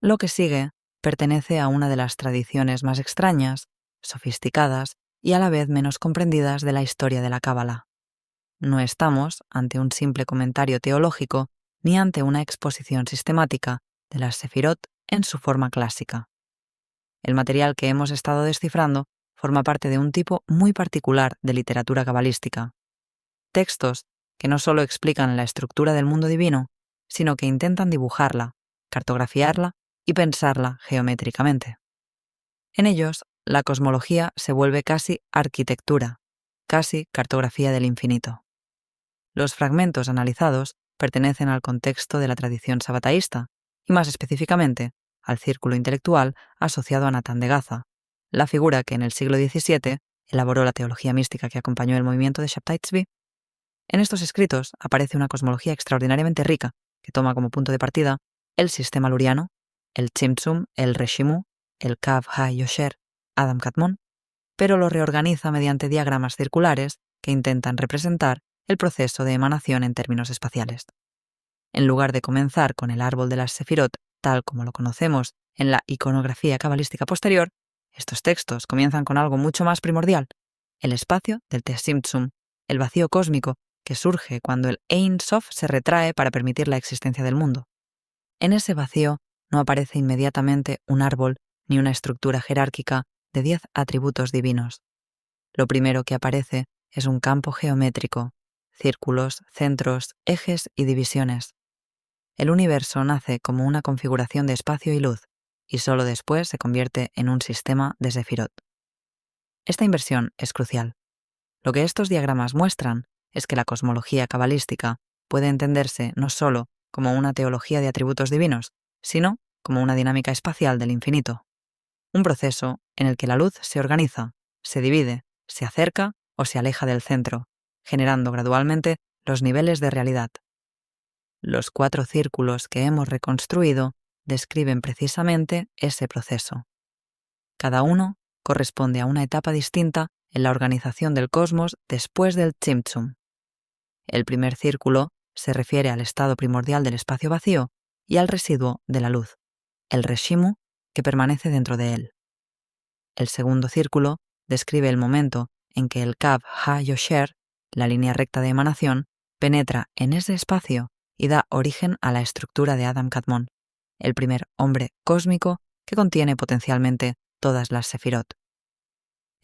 Lo que sigue pertenece a una de las tradiciones más extrañas, sofisticadas y a la vez menos comprendidas de la historia de la Cábala. No estamos ante un simple comentario teológico ni ante una exposición sistemática de las sefirot en su forma clásica. El material que hemos estado descifrando forma parte de un tipo muy particular de literatura cabalística. Textos que no solo explican la estructura del mundo divino, sino que intentan dibujarla, cartografiarla y pensarla geométricamente. En ellos, la cosmología se vuelve casi arquitectura, casi cartografía del infinito. Los fragmentos analizados pertenecen al contexto de la tradición sabataísta y más específicamente al círculo intelectual asociado a Natán de Gaza, la figura que en el siglo XVII elaboró la teología mística que acompañó el movimiento de Shabtai Tzvi. En estos escritos aparece una cosmología extraordinariamente rica que toma como punto de partida el sistema luriano, el Tzimtzum, el Reshimu, el Kav Ha-Yosher, Adam Kadmon, pero lo reorganiza mediante diagramas circulares que intentan representar el proceso de emanación en términos espaciales. En lugar de comenzar con el árbol de las sefirot, tal como lo conocemos en la iconografía cabalística posterior, estos textos comienzan con algo mucho más primordial, el espacio del Tzimtzum, el vacío cósmico que surge cuando el Ein Sof se retrae para permitir la existencia del mundo. En ese vacío no aparece inmediatamente un árbol ni una estructura jerárquica de 10 atributos divinos. Lo primero que aparece es un campo geométrico, círculos, centros, ejes y divisiones. El universo nace como una configuración de espacio y luz, y solo después se convierte en un sistema de sefirot. Esta inversión es crucial. Lo que estos diagramas muestran es que la cosmología cabalística puede entenderse no solo como una teología de atributos divinos, sino como una dinámica espacial del infinito. Un proceso en el que la luz se organiza, se divide, se acerca o se aleja del centro, generando gradualmente los niveles de realidad. Los 4 círculos que hemos reconstruido describen precisamente ese proceso. Cada uno corresponde a una etapa distinta en la organización del cosmos después del Tzimtzum. El primer círculo se refiere al estado primordial del espacio vacío y al residuo de la luz, el Reshimu, que permanece dentro de él. El segundo círculo describe el momento en que el Kav Ha-Yosher, la línea recta de emanación, penetra en ese espacio y da origen a la estructura de Adam Kadmon, el primer hombre cósmico que contiene potencialmente todas las sefirot.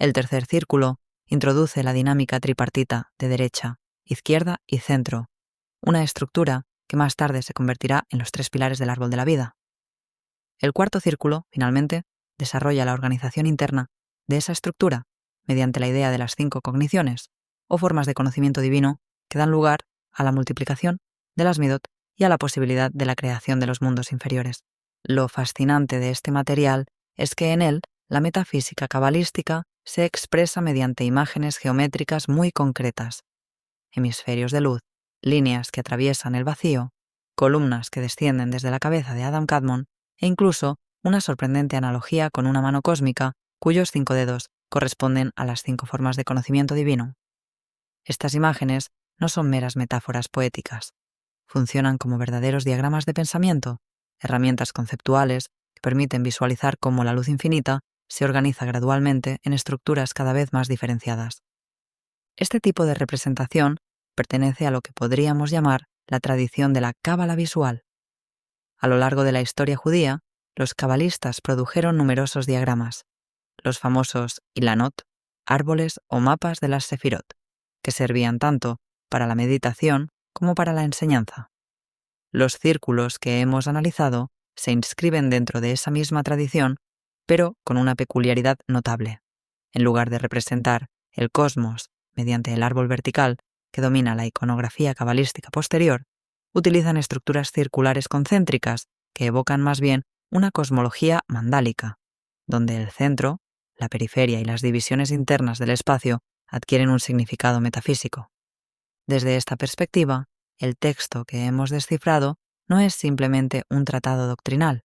El tercer círculo introduce la dinámica tripartita de derecha, izquierda y centro, una estructura que más tarde se convertirá en los 3 pilares del árbol de la vida. El cuarto círculo, finalmente, desarrolla la organización interna de esa estructura mediante la idea de las 5 cogniciones, o formas de conocimiento divino que dan lugar a la multiplicación de las midot y a la posibilidad de la creación de los mundos inferiores. Lo fascinante de este material es que en él la metafísica cabalística se expresa mediante imágenes geométricas muy concretas: hemisferios de luz, líneas que atraviesan el vacío, columnas que descienden desde la cabeza de Adam Kadmon e incluso una sorprendente analogía con una mano cósmica cuyos 5 dedos corresponden a las 5 formas de conocimiento divino. Estas imágenes no son meras metáforas poéticas. Funcionan como verdaderos diagramas de pensamiento, herramientas conceptuales que permiten visualizar cómo la luz infinita se organiza gradualmente en estructuras cada vez más diferenciadas. Este tipo de representación pertenece a lo que podríamos llamar la tradición de la cábala visual. A lo largo de la historia judía, los cabalistas produjeron numerosos diagramas, los famosos ilanot, árboles o mapas de las sefirot, que servían tanto para la meditación como para la enseñanza. Los círculos que hemos analizado se inscriben dentro de esa misma tradición, pero con una peculiaridad notable. En lugar de representar el cosmos mediante el árbol vertical que domina la iconografía cabalística posterior, utilizan estructuras circulares concéntricas que evocan más bien una cosmología mandálica, donde el centro, la periferia y las divisiones internas del espacio adquieren un significado metafísico. Desde esta perspectiva, el texto que hemos descifrado no es simplemente un tratado doctrinal,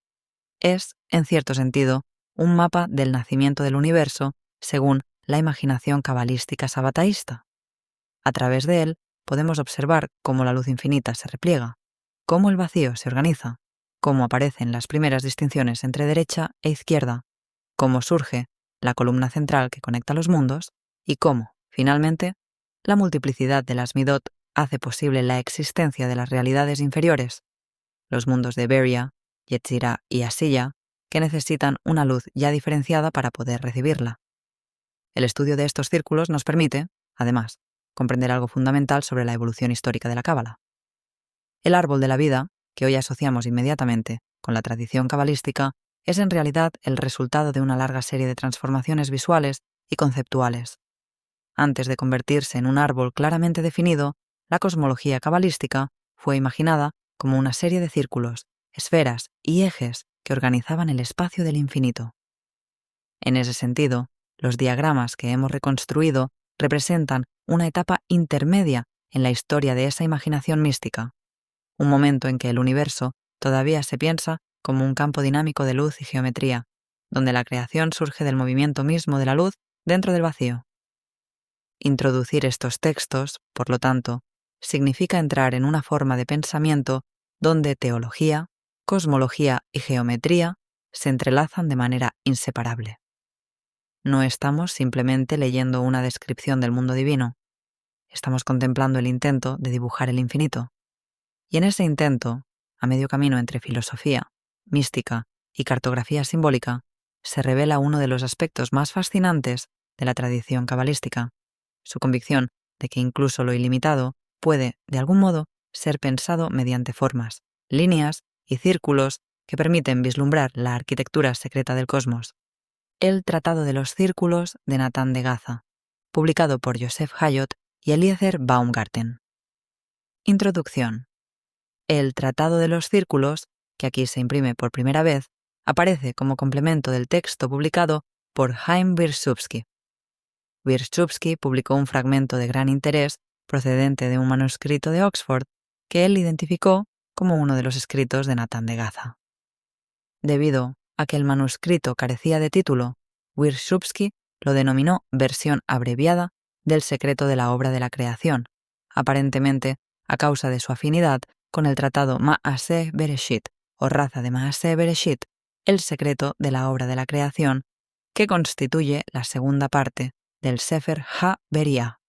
es, en cierto sentido, un mapa del nacimiento del universo según la imaginación cabalística sabataísta. A través de él podemos observar cómo la luz infinita se repliega, cómo el vacío se organiza, cómo aparecen las primeras distinciones entre derecha e izquierda, cómo surge la columna central que conecta los mundos y cómo, finalmente, la multiplicidad de las midot hace posible la existencia de las realidades inferiores, los mundos de Beria, Yetzirah y Asiya, que necesitan una luz ya diferenciada para poder recibirla. El estudio de estos círculos nos permite, además, comprender algo fundamental sobre la evolución histórica de la Cábala. El árbol de la vida, que hoy asociamos inmediatamente con la tradición cabalística, es en realidad el resultado de una larga serie de transformaciones visuales y conceptuales. Antes de convertirse en un árbol claramente definido, la cosmología cabalística fue imaginada como una serie de círculos, esferas y ejes que organizaban el espacio del infinito. En ese sentido, los diagramas que hemos reconstruido representan una etapa intermedia en la historia de esa imaginación mística, un momento en que el universo todavía se piensa como un campo dinámico de luz y geometría, donde la creación surge del movimiento mismo de la luz dentro del vacío. Introducir estos textos, por lo tanto, significa entrar en una forma de pensamiento donde teología, cosmología y geometría se entrelazan de manera inseparable. No estamos simplemente leyendo una descripción del mundo divino, estamos contemplando el intento de dibujar el infinito. Y en ese intento, a medio camino entre filosofía, mística y cartografía simbólica, se revela uno de los aspectos más fascinantes de la tradición cabalística, su convicción de que incluso lo ilimitado puede, de algún modo, ser pensado mediante formas, líneas y círculos que permiten vislumbrar la arquitectura secreta del cosmos. El Tratado de los Círculos de Natán de Gaza, publicado por Joseph Hayot y Eliezer Baumgarten. Introducción. El Tratado de los Círculos, que aquí se imprime por primera vez, aparece como complemento del texto publicado por Chaim Wierszewski. Wierszewski publicó un fragmento de gran interés procedente de un manuscrito de Oxford que él identificó como uno de los escritos de Natán de Gaza. Debido a que el manuscrito carecía de título, Wierszewski lo denominó versión abreviada del secreto de la obra de la creación, aparentemente a causa de su afinidad con el tratado Maaseh Bereshit, o Raza de Maaseh Bereshit, el secreto de la obra de la creación, que constituye la segunda parte del Sefer Ha-Beriah.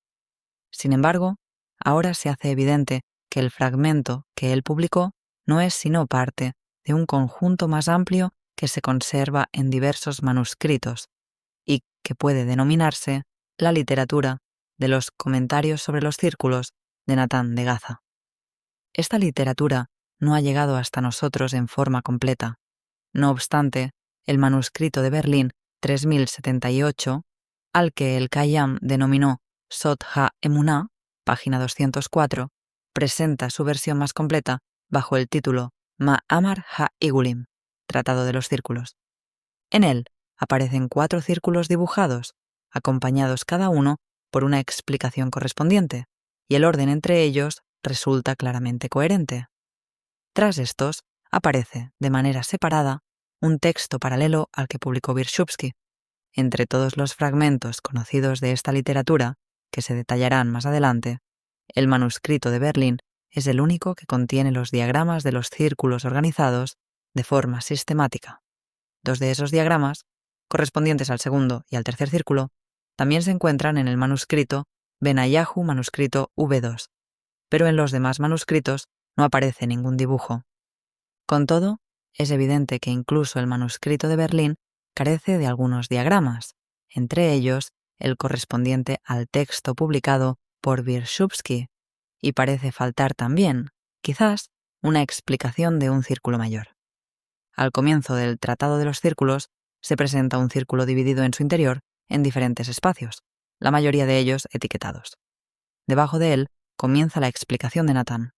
Sin embargo, ahora se hace evidente que el fragmento que él publicó no es sino parte de un conjunto más amplio que se conserva en diversos manuscritos y que puede denominarse la literatura de los comentarios sobre los círculos de Natán de Gaza. Esta literatura no ha llegado hasta nosotros en forma completa. No obstante, el manuscrito de Berlín 3078, al que el Khayyam denominó Sot Ha-Emuná, página 204, presenta su versión más completa bajo el título Ma'amar Ha-Igulim, Tratado de los Círculos. En él aparecen 4 círculos dibujados, acompañados cada uno por una explicación correspondiente, y el orden entre ellos resulta claramente coherente. Tras estos, aparece, de manera separada, un texto paralelo al que publicó Wierszewski. Entre todos los fragmentos conocidos de esta literatura, que se detallarán más adelante, el manuscrito de Berlín es el único que contiene los diagramas de los círculos organizados de forma sistemática. 2 de esos diagramas, correspondientes al segundo y al tercer círculo, también se encuentran en el manuscrito Benayahu manuscrito V2, pero en los demás manuscritos no aparece ningún dibujo. Con todo, es evidente que incluso el manuscrito de Berlín carece de algunos diagramas, entre ellos el correspondiente al texto publicado por Wierszewski, y parece faltar también, quizás, una explicación de un círculo mayor. Al comienzo del Tratado de los Círculos se presenta un círculo dividido en su interior en diferentes espacios, la mayoría de ellos etiquetados. Debajo de él comienza la explicación de Natán.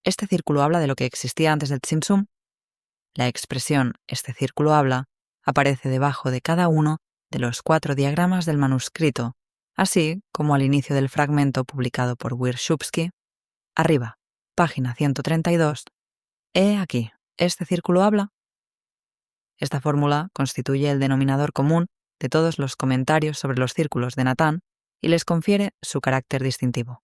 Este círculo habla de lo que existía antes del Tzimtzum. La expresión «este círculo habla» aparece debajo de cada uno de los 4 diagramas del manuscrito, así como al inicio del fragmento publicado por Wierszewski. Arriba, página 132. He aquí, ¿este círculo habla? Esta fórmula constituye el denominador común de todos los comentarios sobre los círculos de Natán y les confiere su carácter distintivo.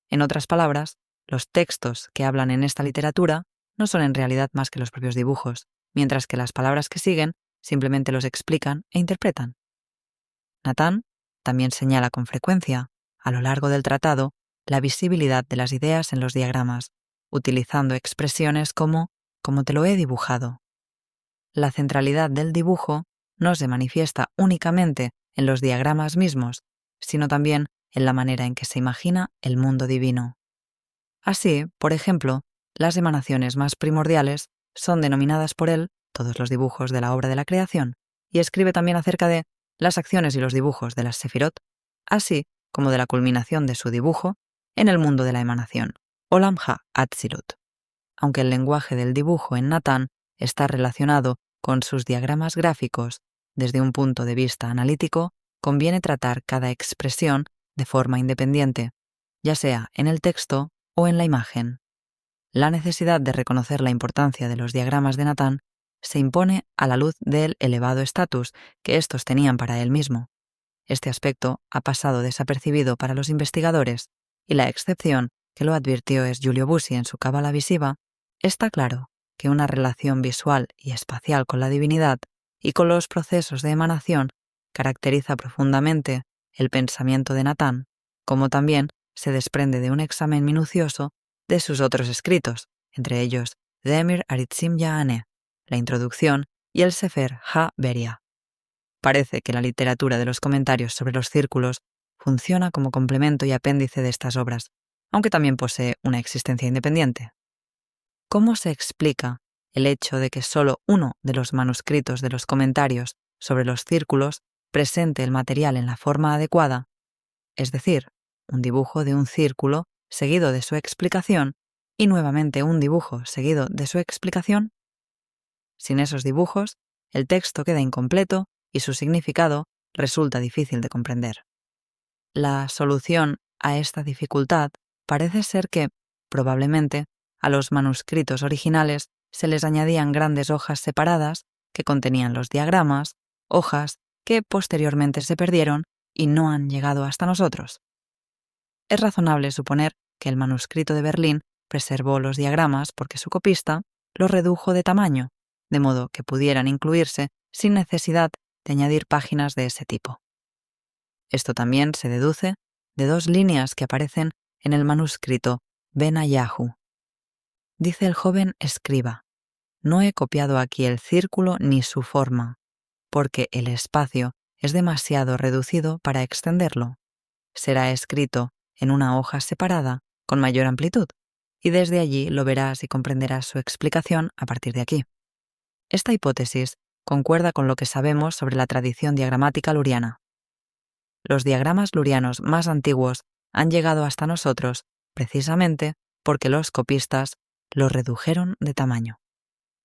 En otras palabras, los textos que hablan en esta literatura no son en realidad más que los propios dibujos, mientras que las palabras que siguen simplemente los explican e interpretan. Nathan también señala con frecuencia, a lo largo del tratado, la visibilidad de las ideas en los diagramas, utilizando expresiones como te lo he dibujado. La centralidad del dibujo no se manifiesta únicamente en los diagramas mismos, sino también en la manera en que se imagina el mundo divino. Así, por ejemplo, las emanaciones más primordiales son denominadas por él todos los dibujos de la obra de la creación, y escribe también acerca de las acciones y los dibujos de las sefirot, así como de la culminación de su dibujo en el mundo de la emanación, Olam Ha-Atzilut. Aunque el lenguaje del dibujo en Natán está relacionado con sus diagramas gráficos, desde un punto de vista analítico, conviene tratar cada expresión de forma independiente, ya sea en el texto o en la imagen. La necesidad de reconocer la importancia de los diagramas de Natán se impone a la luz del elevado estatus que estos tenían para él mismo. Este aspecto ha pasado desapercibido para los investigadores, y la excepción que lo advirtió es Giulio Bussi en su Cábala Visiva. Está claro que una relación visual y espacial con la divinidad y con los procesos de emanación caracteriza profundamente el pensamiento de Natán, como también se desprende de un examen minucioso de sus otros escritos, entre ellos Demir Aritzim Yaane, la introducción, y el Sefer Ha-Beria. Parece que la literatura de los comentarios sobre los círculos funciona como complemento y apéndice de estas obras, aunque también posee una existencia independiente. ¿Cómo se explica el hecho de que solo uno de los manuscritos de los comentarios sobre los círculos presente el material en la forma adecuada, es decir, un dibujo de un círculo seguido de su explicación y nuevamente un dibujo seguido de su explicación? Sin esos dibujos, el texto queda incompleto y su significado resulta difícil de comprender. La solución a esta dificultad parece ser que, probablemente, a los manuscritos originales se les añadían grandes hojas separadas que contenían los diagramas, hojas que posteriormente se perdieron y no han llegado hasta nosotros. Es razonable suponer que el manuscrito de Berlín preservó los diagramas porque su copista los redujo de tamaño, de modo que pudieran incluirse sin necesidad de añadir páginas de ese tipo. Esto también se deduce de dos líneas que aparecen en el manuscrito Benayahu. Dice el joven escriba: no he copiado aquí el círculo ni su forma, porque el espacio es demasiado reducido para extenderlo. Será escrito en una hoja separada con mayor amplitud, y desde allí lo verás y comprenderás su explicación a partir de aquí. Esta hipótesis concuerda con lo que sabemos sobre la tradición diagramática luriana. Los diagramas lurianos más antiguos han llegado hasta nosotros precisamente porque los copistas los redujeron de tamaño.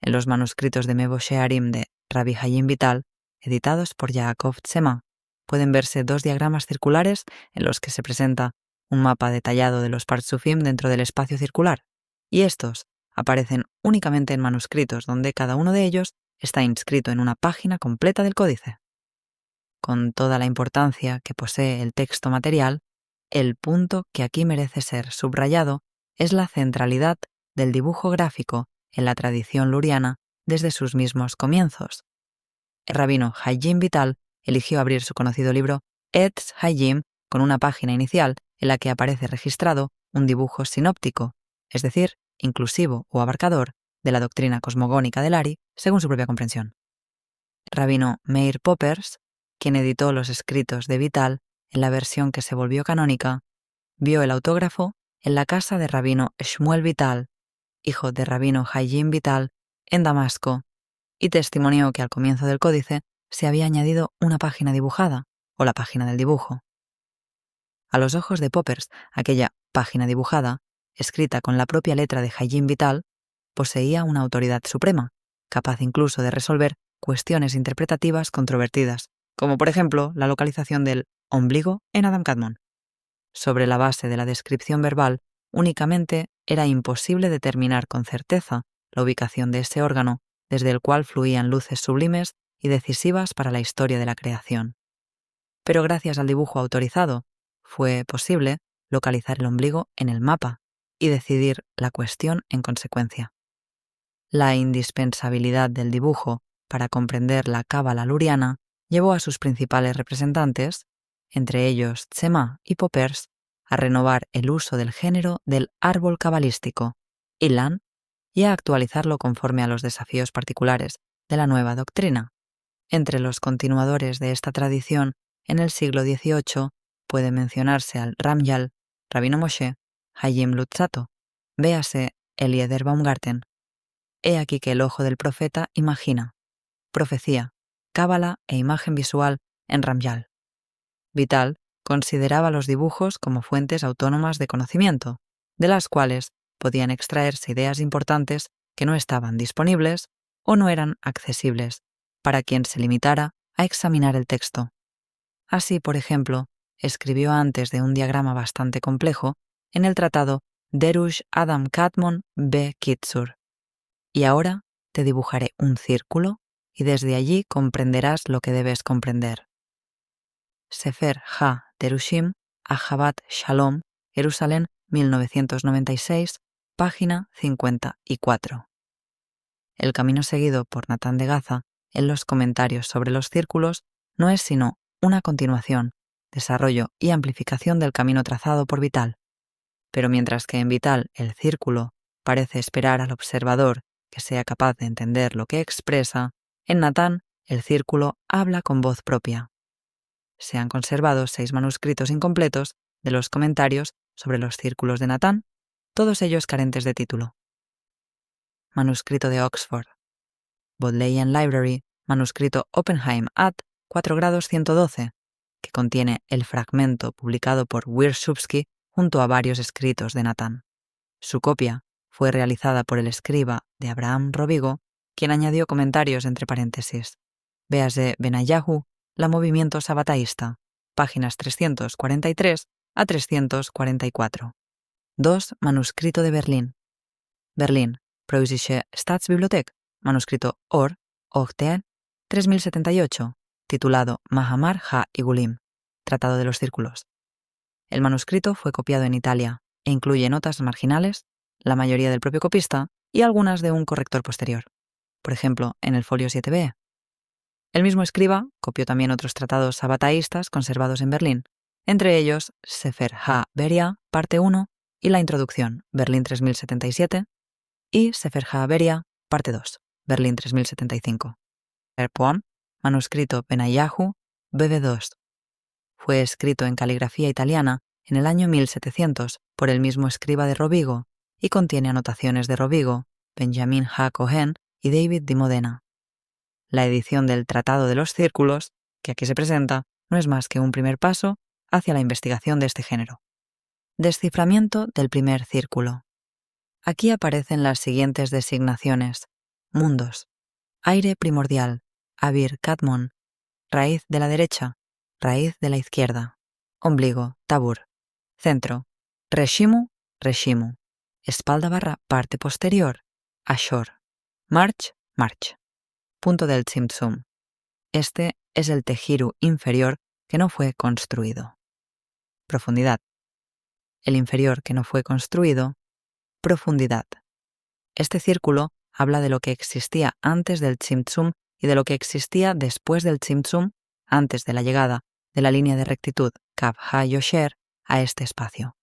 En los manuscritos de Mevo Shearim de Rabbi Hayim Vital, editados por Yaakov Tzema, pueden verse dos diagramas circulares en los que se presenta un mapa detallado de los Partsufim dentro del espacio circular, y estos aparecen únicamente en manuscritos donde cada uno de ellos está inscrito en una página completa del códice. Con toda la importancia que posee el texto material, el punto que aquí merece ser subrayado es la centralidad del dibujo gráfico en la tradición luriana desde sus mismos comienzos. El rabino Hayim Vital eligió abrir su conocido libro Etz Hayim con una página inicial en la que aparece registrado un dibujo sinóptico, es decir, inclusivo o abarcador, de la doctrina cosmogónica del Ari según su propia comprensión. Rabino Meir Poppers, quien editó los escritos de Vital en la versión que se volvió canónica, vio el autógrafo en la casa de rabino Shmuel Vital, hijo de rabino Hayim Vital, en Damasco, y testimonió que al comienzo del códice se había añadido una página dibujada, o la página del dibujo. A los ojos de Poppers, aquella página dibujada, escrita con la propia letra de Hayim Vital, poseía una autoridad suprema, capaz incluso de resolver cuestiones interpretativas controvertidas, como por ejemplo la localización del ombligo en Adam Kadmon. Sobre la base de la descripción verbal, únicamente era imposible determinar con certeza la ubicación de ese órgano, desde el cual fluían luces sublimes y decisivas para la historia de la creación. Pero gracias al dibujo autorizado, fue posible localizar el ombligo en el mapa y decidir la cuestión en consecuencia. La indispensabilidad del dibujo para comprender la cábala luriana llevó a sus principales representantes, entre ellos Tzemach y Poppers, a renovar el uso del género del árbol cabalístico, Ilan, y a actualizarlo conforme a los desafíos particulares de la nueva doctrina. Entre los continuadores de esta tradición en el siglo XVIII puede mencionarse al Ramyal, Rabino Moshe, Hayim Luzzatto, véase Eliezer Baumgarten. He aquí que el ojo del profeta imagina, profecía, cábala e imagen visual en Ramyal. Vital consideraba los dibujos como fuentes autónomas de conocimiento, de las cuales podían extraerse ideas importantes que no estaban disponibles o no eran accesibles para quien se limitara a examinar el texto. Así, por ejemplo, escribió antes de un diagrama bastante complejo en el tratado Derush Adam Kadmon be Kitzur. Y ahora te dibujaré un círculo y desde allí comprenderás lo que debes comprender. Sefer Ha-Derushim, Ahabat Shalom, Jerusalén, 1996, página 54. El camino seguido por Natán de Gaza en los comentarios sobre los círculos no es sino una continuación, desarrollo y amplificación del camino trazado por Vital. Pero mientras que en Vital el círculo parece esperar al observador que sea capaz de entender lo que expresa, en Natán el círculo habla con voz propia. Se han conservado 6 manuscritos incompletos de los comentarios sobre los círculos de Natán, todos ellos carentes de título. Manuscrito de Oxford. Bodleian Library, manuscrito Oppenheim at 4 grados 112, que contiene el fragmento publicado por Wierzbowski junto a varios escritos de Natán. Su copia fue realizada por el escriba de Abraham Robigo, quien añadió comentarios entre paréntesis. Véase Benayahu, La movimiento sabataísta, páginas 343 a 344. 2. Manuscrito de Berlín. Berlín, Preußische Staatsbibliothek, manuscrito Or, Ogten, 3078, titulado Mahamar Ha-Igulim, Tratado de los Círculos. El manuscrito fue copiado en Italia e incluye notas marginales, la mayoría del propio copista y algunas de un corrector posterior, por ejemplo, en el folio 7b. El mismo escriba copió también otros tratados sabataístas conservados en Berlín, entre ellos Sefer Ha-Beria, parte 1, y la introducción, Berlín 3077, y Sefer Ha-Beria, parte 2, Berlín 3075. El poem, manuscrito Benayahu, BB2. Fue escrito en caligrafía italiana en el año 1700 por el mismo escriba de Robigo y contiene anotaciones de Robigo, Benjamin Ha-Cohen y David Di Modena. La edición del Tratado de los Círculos, que aquí se presenta, no es más que un primer paso hacia la investigación de este género. Desciframiento del primer círculo. Aquí aparecen las siguientes designaciones: mundos, aire primordial, Avir Kadmon, raíz de la derecha, raíz de la izquierda, ombligo, Tabur, centro, Reshimu, Reshimu, espalda barra parte posterior, Ashor, March, March. Punto del Tzimtzum. Este es el Tejiru inferior que no fue construido. Profundidad. El inferior que no fue construido. Profundidad. Este círculo habla de lo que existía antes del Tzimtzum y de lo que existía después del Tzimtzum, antes de la llegada de la línea de rectitud Kav Ha-Yosher a este espacio.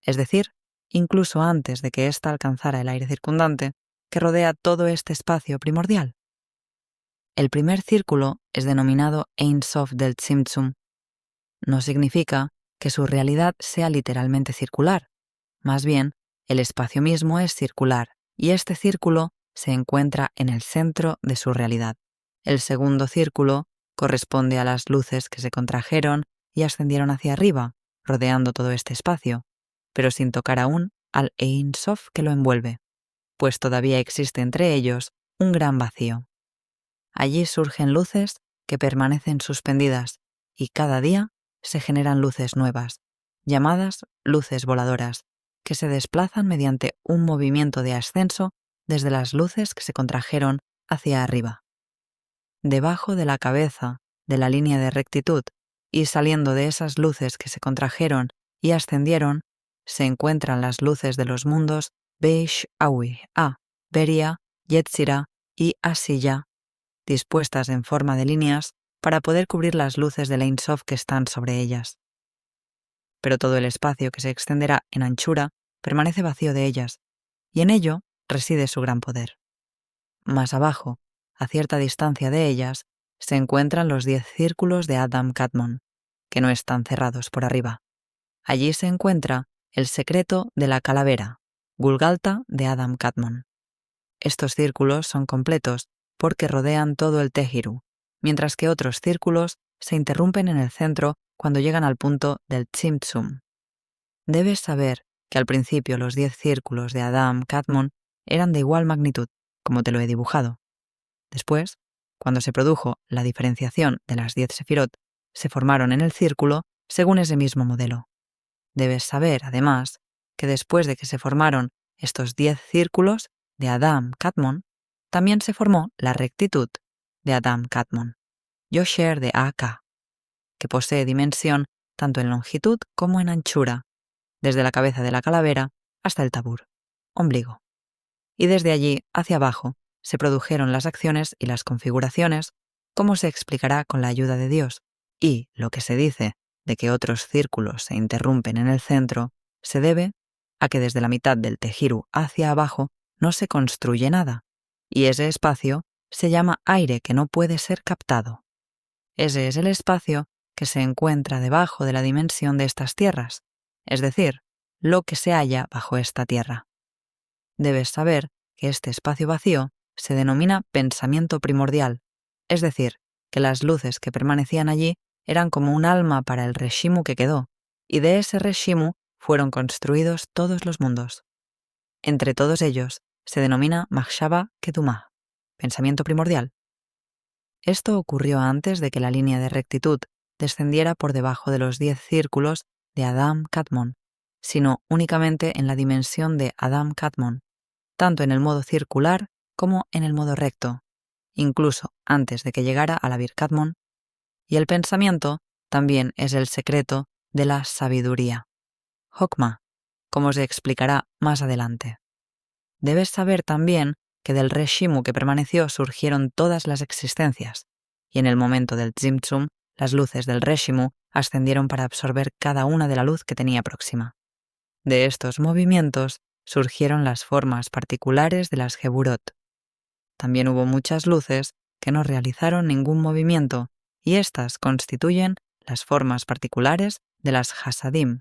Es decir, incluso antes de que ésta alcanzara el aire circundante que rodea todo este espacio primordial. El primer círculo es denominado Ein Sof del Tzimtzum. No significa que su realidad sea literalmente circular. Más bien, el espacio mismo es circular y este círculo se encuentra en el centro de su realidad. El segundo círculo corresponde a las luces que se contrajeron y ascendieron hacia arriba, rodeando todo este espacio, pero sin tocar aún al Ein Sof que lo envuelve, pues todavía existe entre ellos un gran vacío. Allí surgen luces que permanecen suspendidas y cada día se generan luces nuevas, llamadas luces voladoras, que se desplazan mediante un movimiento de ascenso desde las luces que se contrajeron hacia arriba. Debajo de la cabeza de la línea de rectitud y saliendo de esas luces que se contrajeron y ascendieron, se encuentran las luces de los mundos Beish Awi A, Beria Yetzirah y Asiyah, dispuestas en forma de líneas para poder cubrir las luces del Ein Sof que están sobre ellas. Pero todo el espacio que se extenderá en anchura permanece vacío de ellas, y en ello reside su gran poder. Más abajo, a cierta distancia de ellas, se encuentran los 10 círculos de Adam Kadmon, que no están cerrados por arriba. Allí se encuentra el secreto de la calavera, Gulgalta de Adam Kadmon. Estos círculos son completos porque rodean todo el Tejiru, mientras que otros círculos se interrumpen en el centro cuando llegan al punto del Tzimtzum. Debes saber que al principio los 10 círculos de Adam Kadmon eran de igual magnitud, como te lo he dibujado. Después, cuando se produjo la diferenciación de las 10 sefirot, se formaron en el círculo según ese mismo modelo. Debes saber, además, que después de que se formaron estos 10 círculos de Adam Kadmon, también se formó la rectitud de Adam Kadmon, Yosher de Ak, que posee dimensión tanto en longitud como en anchura, desde la cabeza de la calavera hasta el tabur, ombligo. Y desde allí hacia abajo se produjeron las acciones y las configuraciones, como se explicará con la ayuda de Dios, y lo que se dice de que otros círculos se interrumpen en el centro se debe a que desde la mitad del tejiru hacia abajo no se construye nada, y ese espacio se llama aire que no puede ser captado. Ese es el espacio que se encuentra debajo de la dimensión de estas tierras, es decir, lo que se halla bajo esta tierra. Debes saber que este espacio vacío se denomina pensamiento primordial, es decir, que las luces que permanecían allí eran como un alma para el Reshimu que quedó, y de ese Reshimu fueron construidos todos los mundos. Entre todos ellos se denomina Machshava Kedumah, pensamiento primordial. Esto ocurrió antes de que la línea de rectitud descendiera por debajo de los 10 círculos de Adam Kadmon, sino únicamente en la dimensión de Adam Kadmon, tanto en el modo circular como en el modo recto, incluso antes de que llegara a la Bir Kadmon, y el pensamiento también es el secreto de la sabiduría, Hokmah, como se explicará más adelante. Debes saber también que del Reshimu que permaneció surgieron todas las existencias, y en el momento del Tzimtzum, las luces del Reshimu ascendieron para absorber cada una de la luz que tenía próxima. De estos movimientos surgieron las formas particulares de las Geburot. También hubo muchas luces que no realizaron ningún movimiento, y éstas constituyen las formas particulares de las Hasadim.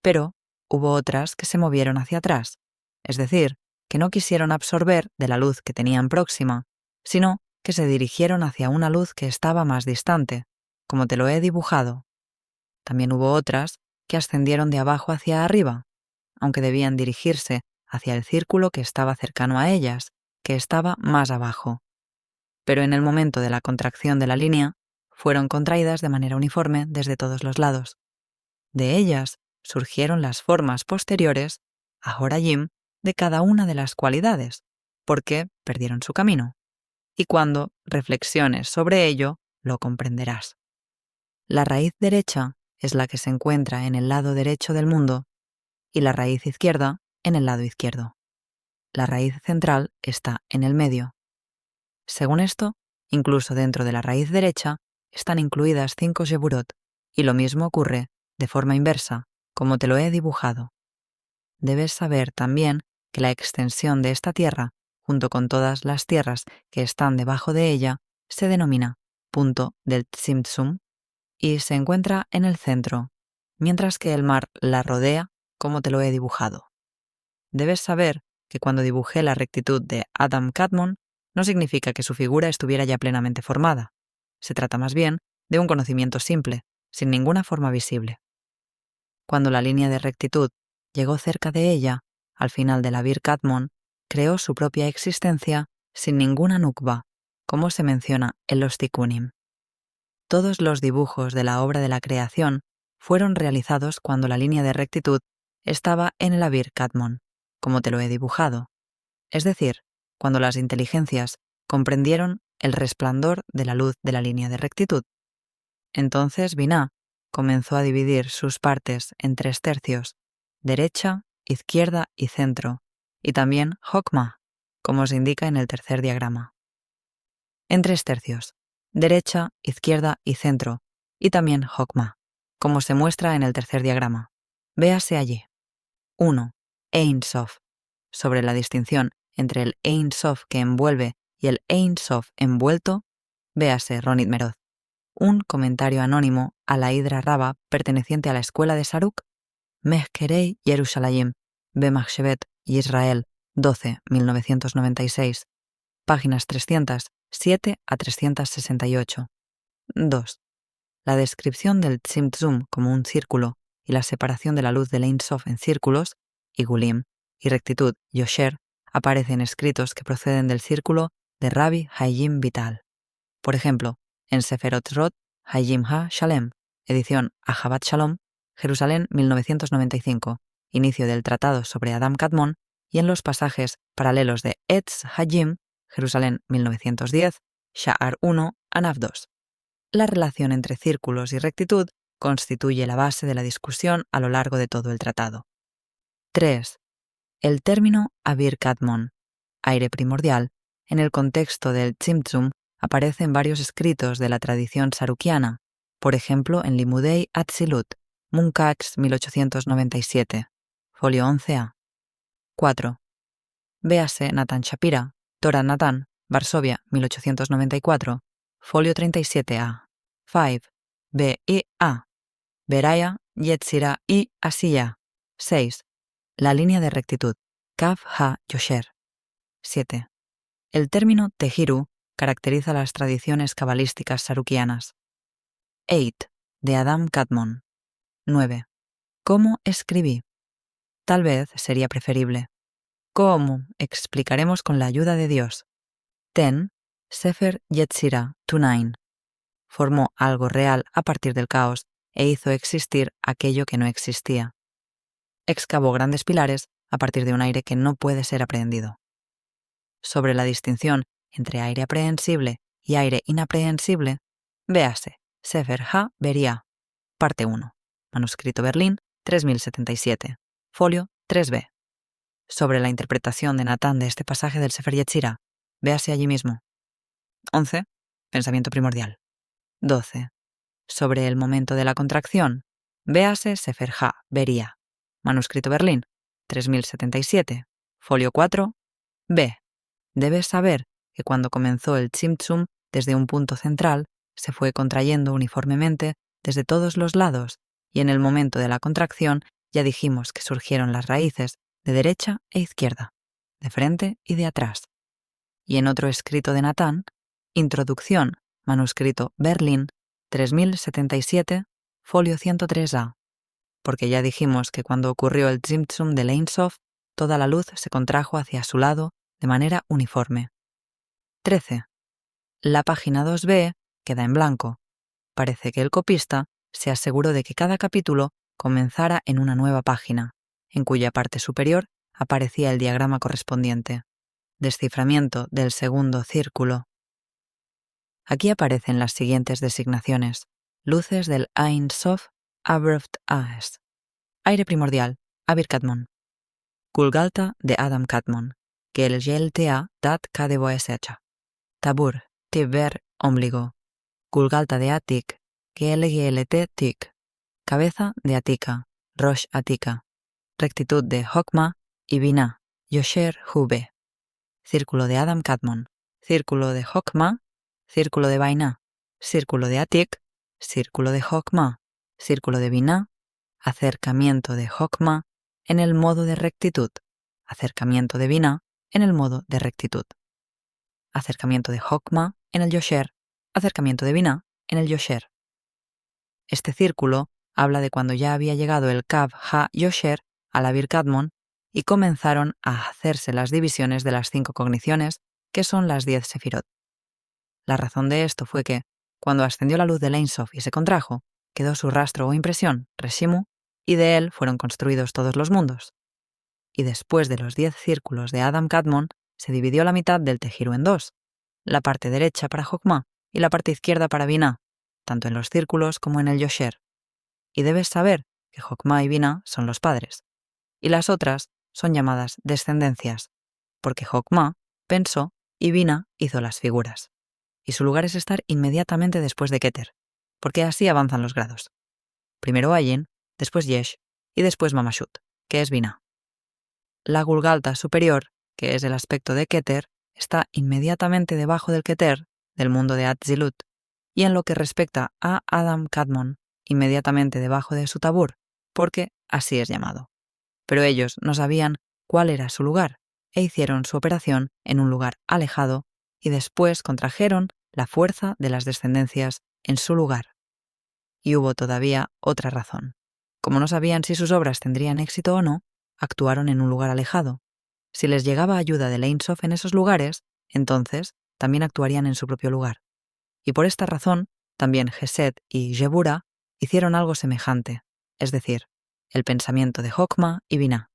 Pero hubo otras que se movieron hacia atrás, es decir, que no quisieron absorber de la luz que tenían próxima, sino que se dirigieron hacia una luz que estaba más distante, como te lo he dibujado. También hubo otras que ascendieron de abajo hacia arriba, aunque debían dirigirse hacia el círculo que estaba cercano a ellas, que estaba más abajo. Pero en el momento de la contracción de la línea, fueron contraídas de manera uniforme desde todos los lados. De ellas surgieron las formas posteriores, Ahorayim, de cada una de las cualidades, porque perdieron su camino. Y cuando reflexiones sobre ello, lo comprenderás. La raíz derecha es la que se encuentra en el lado derecho del mundo y la raíz izquierda en el lado izquierdo. La raíz central está en el medio. Según esto, incluso dentro de la raíz derecha están incluidas 5 Geburot, y lo mismo ocurre, de forma inversa, como te lo he dibujado. Debes saber también que la extensión de esta tierra, junto con todas las tierras que están debajo de ella, se denomina punto del Tzimtzum y se encuentra en el centro, mientras que el mar la rodea como te lo he dibujado. Debes saber que cuando dibujé la rectitud de Adam Kadmon, no significa que su figura estuviera ya plenamente formada. Se trata más bien de un conocimiento simple, sin ninguna forma visible. Cuando la línea de rectitud llegó cerca de ella, al final de la Bir Kadmon, creó su propia existencia sin ninguna nukba, como se menciona en los Tikkunim. Todos los dibujos de la obra de la creación fueron realizados cuando la línea de rectitud estaba en el Bir Kadmon, como te lo he dibujado, es decir, cuando las inteligencias comprendieron el resplandor de la luz de la línea de rectitud. Entonces Binah comenzó a dividir sus partes en 3 tercios, derecha, izquierda y centro, y también Hokmah, como se indica en el tercer diagrama. En 3 tercios, derecha, izquierda y centro, y también Hokmah, como se muestra en el tercer diagrama. Véase allí. 1. Ein Sof. Sobre la distinción entre el Ein Sof que envuelve y el Ein Sof envuelto, véase Ronit Meroz. Un comentario anónimo a la Hidra Rabba perteneciente a la escuela de Saruk, Mehkerei Yerushalayim, Bemachshevet Yisrael, 12, 1996, páginas 307 a 368. 2. La descripción del Tzimtzum como un círculo y la separación de la luz del Ein Sof en círculos, Igulim, y rectitud, Yosher, aparecen escritos que proceden del círculo de Rabbi Hayim Vital. Por ejemplo, en Seferot Rot, Hayim Ha-Shalem, edición Ahabat Shalom, Jerusalén 1995, inicio del Tratado sobre Adam Kadmon, y en los pasajes paralelos de Etz Hayim, Jerusalén 1910, Sha'ar 1, Anaf 2. La relación entre círculos y rectitud constituye la base de la discusión a lo largo de todo el tratado. 3. El término Avir Kadmon, aire primordial, en el contexto del Tzimtzum, aparece en varios escritos de la tradición sarukiana, por ejemplo en Limudei Atzilut, Munkacs 1897, folio 11a. 4. Véase Natan Shapira, Torah Natan, Varsovia 1894, folio 37a. 5. B y A. Beraya, Yetzira y Asiya. 6. La línea de rectitud, Kav Ha-Yosher. 7. El término Tehiru caracteriza las tradiciones cabalísticas sarukianas. 8. De Adam Kadmon. 9. ¿Cómo escribí? Tal vez sería preferible. ¿Cómo? Explicaremos con la ayuda de Dios. 10. Sefer Yetzira, 2-9. Formó algo real a partir del caos e hizo existir aquello que no existía. Excavó grandes pilares a partir de un aire que no puede ser aprehendido. Sobre la distinción entre aire aprehensible y aire inaprehensible, véase Sefer Ha-Beria, parte 1, manuscrito Berlín 3077, folio 3b. Sobre la interpretación de Natán de este pasaje del Sefer Yetzira, véase allí mismo. 11. Pensamiento primordial. 12. Sobre el momento de la contracción, véase Sefer Ha-Beria, manuscrito Berlín 3077, folio 4, b. Debes saber que cuando comenzó el Tzimtzum, desde un punto central, se fue contrayendo uniformemente desde todos los lados, y en el momento de la contracción ya dijimos que surgieron las raíces de derecha e izquierda, de frente y de atrás. Y en otro escrito de Natán, Introducción, manuscrito Berlín 3077, folio 103a, porque ya dijimos que cuando ocurrió el Tzimtzum de Ein Sof, toda la luz se contrajo hacia su lado de manera uniforme. 13. La página 2b queda en blanco. Parece que el copista se aseguró de que cada capítulo comenzara en una nueva página, en cuya parte superior aparecía el diagrama correspondiente. Desciframiento del segundo círculo. Aquí aparecen las siguientes designaciones. Luces del Ein Sof, Abreft Aes. Aire primordial, Avir Kadmon. Gulgalta de Adam Kadmon, que el Yeltea dat Kadeboesecha. Tabur, Tiber, ombligo. Gulgalta de Atik, que el Yelete Tik. Cabeza de Atika, Rosh Atika. Rectitud de Hokmah y Binah, Yosher Hube. Círculo de Adam Kadmon, círculo de Hokmah, círculo de Binah, círculo de Atik, círculo de Hokmah, círculo de Binah, acercamiento de Hokmah en el modo de rectitud, acercamiento de Binah en el modo de rectitud, acercamiento de Hokmah en el Yosher, acercamiento de Binah en el Yosher. Este círculo habla de cuando ya había llegado el Kav Ha-Yosher al Avir Kadmon y comenzaron a hacerse las divisiones de las 5 cogniciones, que son las 10 sefirot. La razón de esto fue que, cuando ascendió la luz del Ein Sof y se contrajo, quedó su rastro o impresión, Reshimu, y de él fueron construidos todos los mundos. Y después de los 10 círculos de Adam Kadmon, se dividió la mitad del Tejiru en 2, la parte derecha para Hokmah y la parte izquierda para Binah, tanto en los círculos como en el Yosher. Y debes saber que Hokmah y Binah son los padres, y las otras son llamadas descendencias, porque Hokmah pensó y Binah hizo las figuras. Y su lugar es estar inmediatamente después de Keter, porque así avanzan los grados. Primero Ayin, después Yesh y después Mamashut, que es Binah. La Gulgalta superior, que es el aspecto de Keter, está inmediatamente debajo del Keter, del mundo de Atzilut, y en lo que respecta a Adam Kadmon, inmediatamente debajo de su tabur, porque así es llamado. Pero ellos no sabían cuál era su lugar, e hicieron su operación en un lugar alejado, y después contrajeron la fuerza de las descendencias en su lugar. Y hubo todavía otra razón. Como no sabían si sus obras tendrían éxito o no, actuaron en un lugar alejado. Si les llegaba ayuda de Ein Sof en esos lugares, entonces también actuarían en su propio lugar. Y por esta razón, también Gesed y Jebura hicieron algo semejante, es decir, el pensamiento de Jokma y Binah.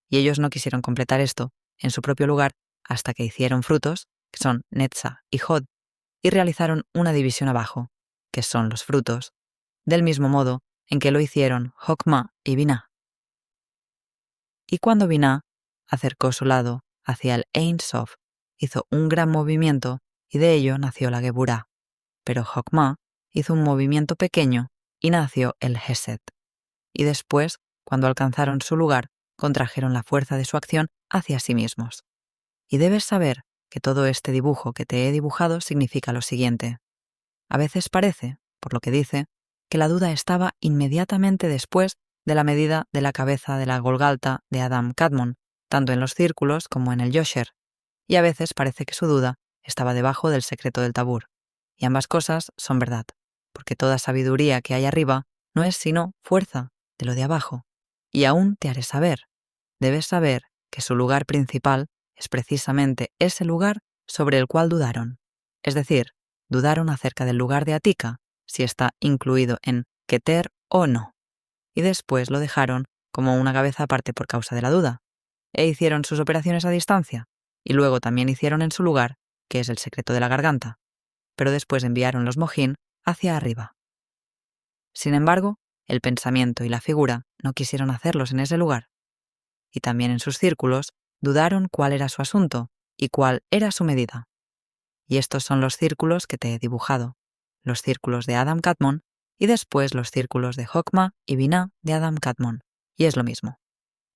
Y ellos no quisieron completar esto en su propio lugar hasta que hicieron frutos, que son Netza y Hod, y realizaron una división abajo, que son los frutos, del mismo modo en que lo hicieron Jokma y Binah. Y cuando Binah acercó su lado hacia el Ein Sof, hizo un gran movimiento y de ello nació la Geburá. Pero Jokma hizo un movimiento pequeño y nació el Gesed. Y después, cuando alcanzaron su lugar, contrajeron la fuerza de su acción hacia sí mismos. Y debes saber que todo este dibujo que te he dibujado significa lo siguiente. A veces parece, por lo que dice, que la duda estaba inmediatamente después de la medida de la cabeza de la Golgalta de Adam Kadmon, tanto en los círculos como en el Yosher, y a veces parece que su duda estaba debajo del secreto del Tabur. Y ambas cosas son verdad, porque toda sabiduría que hay arriba no es sino fuerza de lo de abajo. Y aún te haré saber. Debes saber que su lugar principal es precisamente ese lugar sobre el cual dudaron. Es decir, dudaron acerca del lugar de Atika, si está incluido en Keter o no. Y después lo dejaron como una cabeza aparte por causa de la duda. E hicieron sus operaciones a distancia, y luego también hicieron en su lugar, que es el secreto de la garganta. Pero después enviaron los mojín hacia arriba. Sin embargo, el pensamiento y la figura no quisieron hacerlos en ese lugar. Y también en sus círculos dudaron cuál era su asunto y cuál era su medida. Y estos son los círculos que te he dibujado, los círculos de Adam Kadmon y después los círculos de Jokma y Binah de Adam Kadmon, y es lo mismo.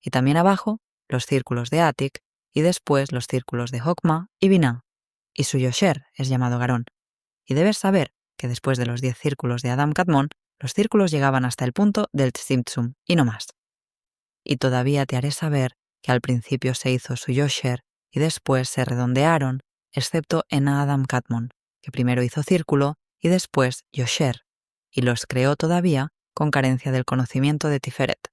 Y también abajo los círculos de Atik y después los círculos de Jokma y Binah, y su Yosher es llamado Garón. Y debes saber que después de los 10 círculos de Adam Kadmon, los círculos llegaban hasta el punto del Tzimtzum y no más. Y todavía te haré saber que al principio se hizo su Yosher y después se redondearon, excepto en Adam Kadmon, que primero hizo círculo y después Yosher, y los creó todavía con carencia del conocimiento de Tiferet.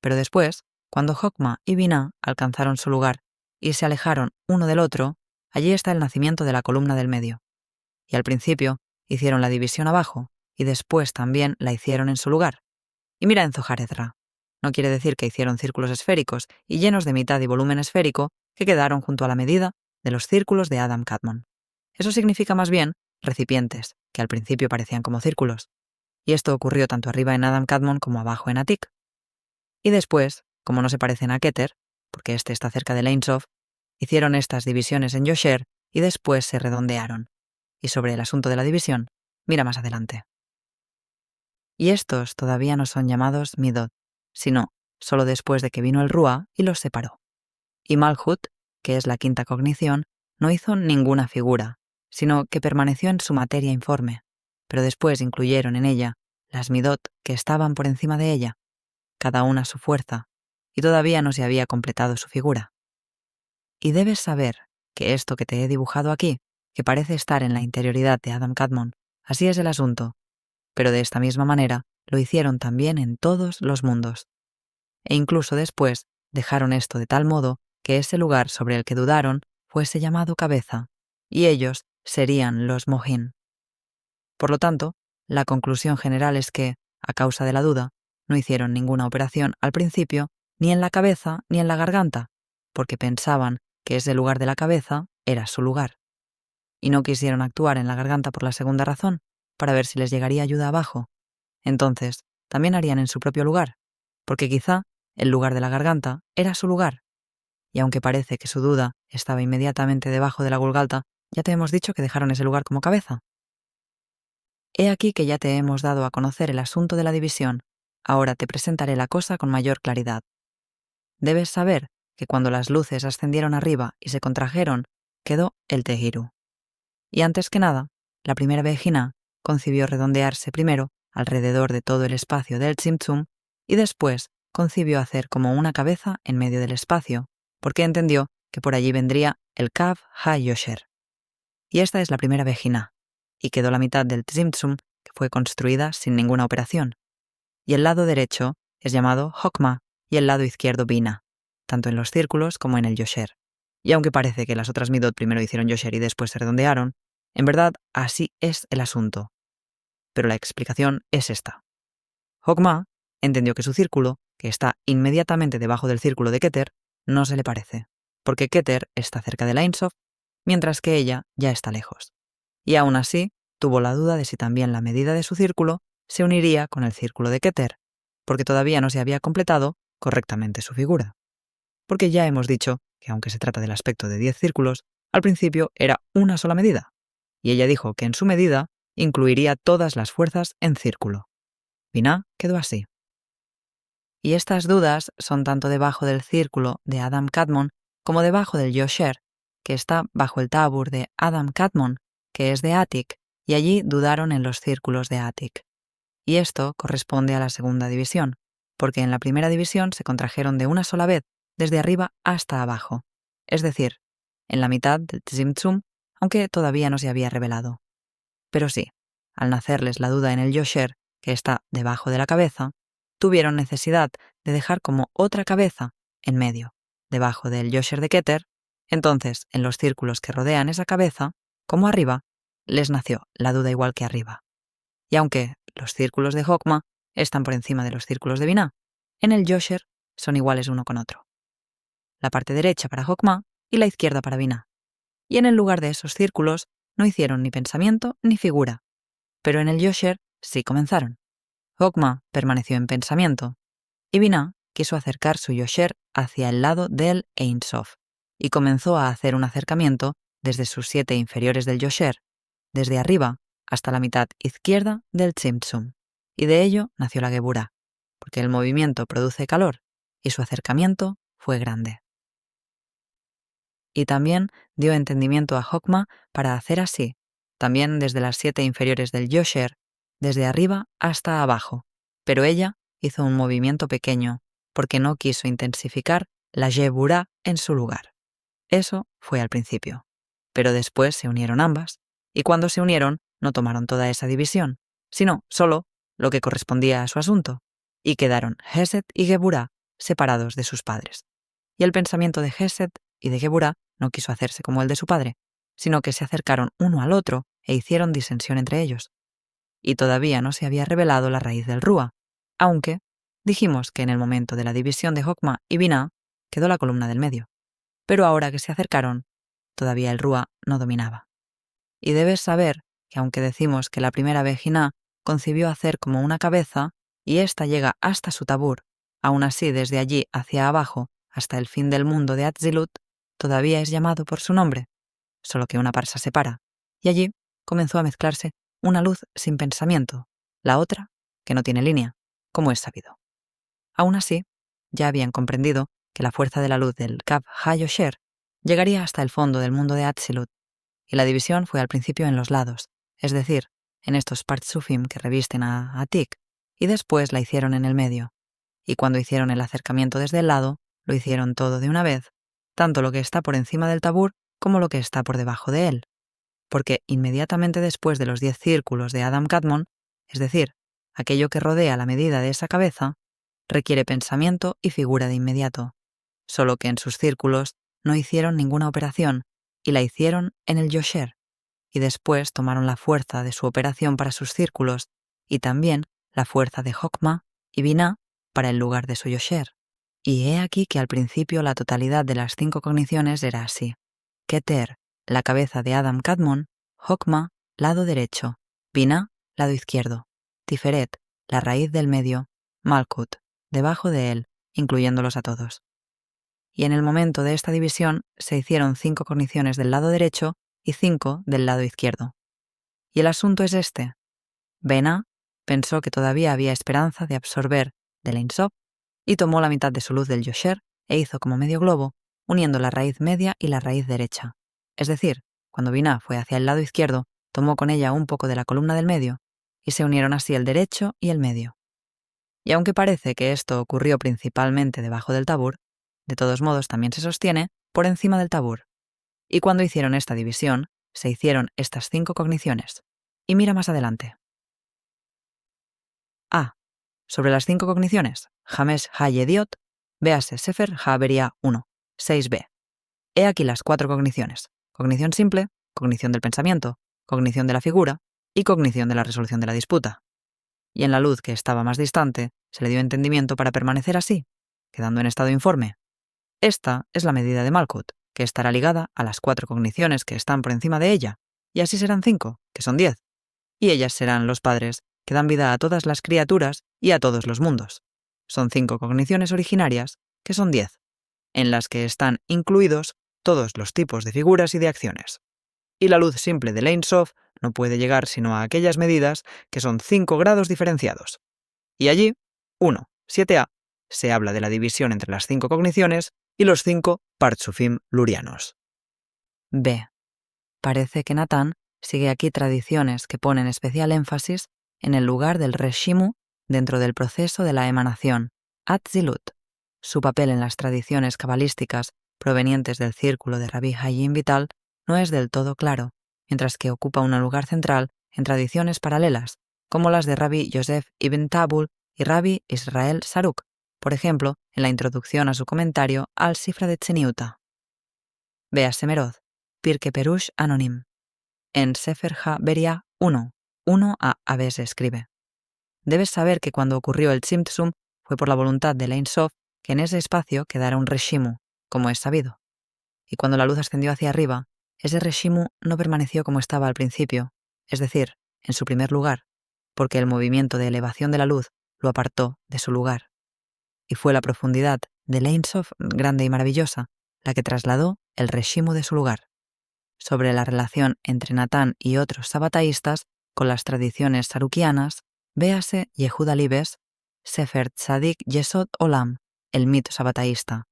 Pero después, cuando Jokma y Binah alcanzaron su lugar y se alejaron uno del otro, allí está el nacimiento de la columna del medio. Y al principio hicieron la división abajo y después también la hicieron en su lugar. Y mira en Zohar Ezra. No quiere decir que hicieron círculos esféricos y llenos de mitad y volumen esférico que quedaron junto a la medida de los círculos de Adam Kadmon. Eso significa más bien recipientes, que al principio parecían como círculos. Y esto ocurrió tanto arriba en Adam Kadmon como abajo en Atik. Y después, como no se parecen a Keter, porque este está cerca de Ein Sof, hicieron estas divisiones en Yosher y después se redondearon. Y sobre el asunto de la división, mira más adelante. Y estos todavía no son llamados Midot, sino solo después de que vino el Ruá y los separó. Y Malhut, que es la quinta cognición, no hizo ninguna figura, sino que permaneció en su materia informe, pero después incluyeron en ella las Midot que estaban por encima de ella, cada una su fuerza, y todavía no se había completado su figura. Y debes saber que esto que te he dibujado aquí, que parece estar en la interioridad de Adam Kadmon, así es el asunto, pero de esta misma manera lo hicieron también en todos los mundos. E incluso después dejaron esto de tal modo que ese lugar sobre el que dudaron fuese llamado cabeza, y ellos serían los mojín. Por lo tanto, la conclusión general es que, a causa de la duda, no hicieron ninguna operación al principio, ni en la cabeza ni en la garganta, porque pensaban que ese lugar de la cabeza era su lugar. Y no quisieron actuar en la garganta por la segunda razón, para ver si les llegaría ayuda abajo. Entonces, también harían en su propio lugar, porque quizá el lugar de la garganta era su lugar. y aunque parece que su duda estaba inmediatamente debajo de la Gulgalta, ya te hemos dicho que dejaron ese lugar como cabeza. He aquí que ya te hemos dado a conocer el asunto de la división. Ahora te presentaré la cosa con mayor claridad. Debes saber que cuando las luces ascendieron arriba y se contrajeron, quedó el Tehiru. Y antes que nada, la primera Vejina concibió redondearse primero alrededor de todo el espacio del Tzimtzum y después concibió hacer como una cabeza en medio del espacio, porque entendió que por allí vendría el Kav HaYosher. Y esta es la primera Vejina, y quedó la mitad del Tzimtzum que fue construida sin ninguna operación. Y el lado derecho es llamado Hokma y el lado izquierdo Bina, tanto en los círculos como en el Yosher. Y aunque parece que las otras Midot primero hicieron Yosher y después se redondearon, en verdad así es el asunto. Pero la explicación es esta. Hokma entendió que su círculo, que está inmediatamente debajo del círculo de Keter, no se le parece, porque Keter está cerca de la Ein Sof, mientras que ella ya está lejos. Y aún así, tuvo la duda de si también la medida de su círculo se uniría con el círculo de Keter, porque todavía no se había completado correctamente su figura. Porque ya hemos dicho que aunque se trata del aspecto de 10 círculos, al principio era una sola medida, y ella dijo que en su medida incluiría todas las fuerzas en círculo. Binah quedó así. Y estas dudas son tanto debajo del círculo de Adam Kadmon como debajo del Yosher, que está bajo el Tabur de Adam Kadmon, que es de Atik, y allí dudaron en los círculos de Atik. Y esto corresponde a la segunda división, porque en la primera división se contrajeron de una sola vez, desde arriba hasta abajo, es decir, en la mitad del Tzimtzum, aunque todavía no se había revelado. Pero sí, al nacerles la duda en el Yosher, que está debajo de la cabeza, tuvieron necesidad de dejar como otra cabeza en medio, debajo del Yosher de Keter. Entonces, en los círculos que rodean esa cabeza, como arriba, les nació la duda igual que arriba. Y aunque los círculos de Hokma están por encima de los círculos de Binah, en el Yosher son iguales uno con otro. La parte derecha para Hokma y la izquierda para Binah. Y en el lugar de esos círculos no hicieron ni pensamiento ni figura, pero en el Yosher sí comenzaron. Hokma permaneció en pensamiento, y Binah quiso acercar su Yosher hacia el lado del Ein Sof, y comenzó a hacer un acercamiento desde sus 7 inferiores del Yosher, desde arriba hasta la mitad izquierda del Tzimtzum, y de ello nació la Geburah, porque el movimiento produce calor, y su acercamiento fue grande. Y también dio entendimiento a Hokma para hacer así, también desde las 7 inferiores del Yosher, desde arriba hasta abajo, pero ella hizo un movimiento pequeño, porque no quiso intensificar la Geburah en su lugar. Eso fue al principio, pero después se unieron ambas, y cuando se unieron no tomaron toda esa división, sino solo lo que correspondía a su asunto, y quedaron Hesed y Geburah separados de sus padres. Y el pensamiento de Hesed y de Geburah no quiso hacerse como el de su padre, sino que se acercaron uno al otro e hicieron disensión entre ellos. Y todavía no se había revelado la raíz del Rúa, aunque dijimos que en el momento de la división de Hokma y Binah quedó la columna del medio. Pero ahora que se acercaron, todavía el Rúa no dominaba. Y debes saber que aunque decimos que la primera Vejina concibió hacer como una cabeza, y ésta llega hasta su tabur, aún así desde allí hacia abajo hasta el fin del mundo de Atzilut, todavía es llamado por su nombre, solo que una parsa separa, y allí comenzó a mezclarse una luz sin pensamiento, la otra que no tiene línea, como es sabido. Aún así, ya habían comprendido que la fuerza de la luz del Kav HaYosher llegaría hasta el fondo del mundo de Atzilut, y la división fue al principio en los lados, es decir, en estos partsufim que revisten a Atik, y después la hicieron en el medio, y cuando hicieron el acercamiento desde el lado, lo hicieron todo de una vez, tanto lo que está por encima del tabur como lo que está por debajo de él, porque inmediatamente después de los 10 círculos de Adam Kadmon, es decir, aquello que rodea la medida de esa cabeza, requiere pensamiento y figura de inmediato, solo que en sus círculos no hicieron ninguna operación y la hicieron en el Yosher, y después tomaron la fuerza de su operación para sus círculos y también la fuerza de Hokma y Binah para el lugar de su Yosher. Y he aquí que al principio la totalidad de las 5 cogniciones era así: Keter, la cabeza de Adam Kadmon; Hokma, lado derecho; Binah, lado izquierdo; Tiferet, la raíz del medio; Malkut, debajo de él, incluyéndolos a todos. y en el momento de esta división se hicieron 5 cogniciones del lado derecho y 5 del lado izquierdo. Y el asunto es este. Binah pensó que todavía había esperanza de absorber del Ein Sof y tomó la mitad de su luz del Yosher e hizo como medio globo, uniendo la raíz media y la raíz derecha. Es decir, cuando Binah fue hacia el lado izquierdo, tomó con ella un poco de la columna del medio, y se unieron así el derecho y el medio. Y aunque parece que esto ocurrió principalmente debajo del tabur, de todos modos también se sostiene por encima del tabur. Y cuando hicieron esta división, se hicieron estas 5 cogniciones. Y mira más adelante. A. Sobre las 5 cogniciones, Hamesh Ha-Yediot, véase Sefer Ha-Beria 1, 6b. He aquí las 4 cogniciones. Cognición simple, cognición del pensamiento, cognición de la figura y cognición de la resolución de la disputa. Y en la luz que estaba más distante, se le dio entendimiento para permanecer así, quedando en estado informe. Esta es la medida de Malkut, que estará ligada a las 4 cogniciones que están por encima de ella, y así serán 5, que son 10. Y ellas serán los padres que dan vida a todas las criaturas y a todos los mundos. Son 5 cogniciones originarias, que son 10, en las que están incluidos todos los tipos de figuras y de acciones. Y la luz simple del Ein Sof no puede llegar sino a aquellas medidas que son 5 grados diferenciados. Y allí, 1, 7a, se habla de la división entre las 5 cogniciones y los 5 partsufim lurianos. B. Parece que Natán sigue aquí tradiciones que ponen especial énfasis en el lugar del Reshimu dentro del proceso de la emanación, Atzilut. Su papel en las tradiciones cabalísticas provenientes del círculo de Rabbi Hayim Vital no es del todo claro, mientras que ocupa un lugar central en tradiciones paralelas, como las de Rabbi Yosef ibn Tabul y Rabbi Israel Saruk, por ejemplo, en la introducción a su comentario al Sifra de Tzeniuta. Véase Meroz, Pirke Perush Anonim. En Sefer Ha-Beria 1, 1a se escribe. Debes saber que cuando ocurrió el Tzimtzum fue por la voluntad de Ein Sof que en ese espacio quedara un Reshimu, como es sabido. Y cuando la luz ascendió hacia arriba, ese Reshimu no permaneció como estaba al principio, es decir, en su primer lugar, porque el movimiento de elevación de la luz lo apartó de su lugar. Y fue la profundidad del Ein Sof grande y maravillosa la que trasladó el Reshimu de su lugar. Sobre la relación entre Natán y otros sabataístas con las tradiciones sarukianas, véase Yehuda Libes, Sefer Tzadik Yesod Olam, el mito sabataísta,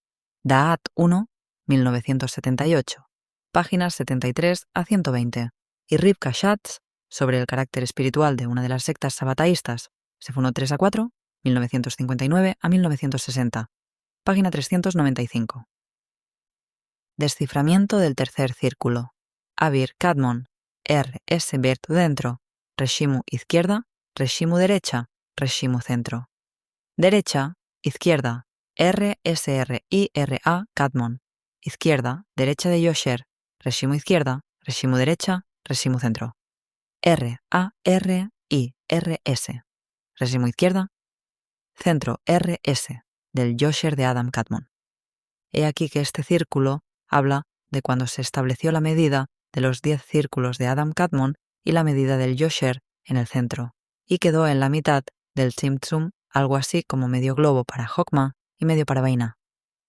Da'at 1, 1978, páginas 73 a 120, y Rivka Schatz, sobre el carácter espiritual de una de las sectas sabataístas, Sefuno 3 a 4, 1959 a 1960, página 395. Desciframiento del tercer círculo. Avir Kadmon, R.S. Bert dentro, Reshimu izquierda, Reshimu derecha, Reshimu centro. Derecha, izquierda, R.S.R.I.R.A. Kadmon. Izquierda, derecha de Yosher, Reshimu izquierda, Reshimu derecha, Reshimu centro. R.A.R.I.R.S. Reshimu izquierda, centro R.S. del Yosher de Adam Kadmon. He aquí que este círculo habla de cuando se estableció la medida de los 10 círculos de Adam Kadmon y la medida del Yosher en el centro, y quedó en la mitad del Tzimtzum algo así como medio globo para Jokma y medio para Binah.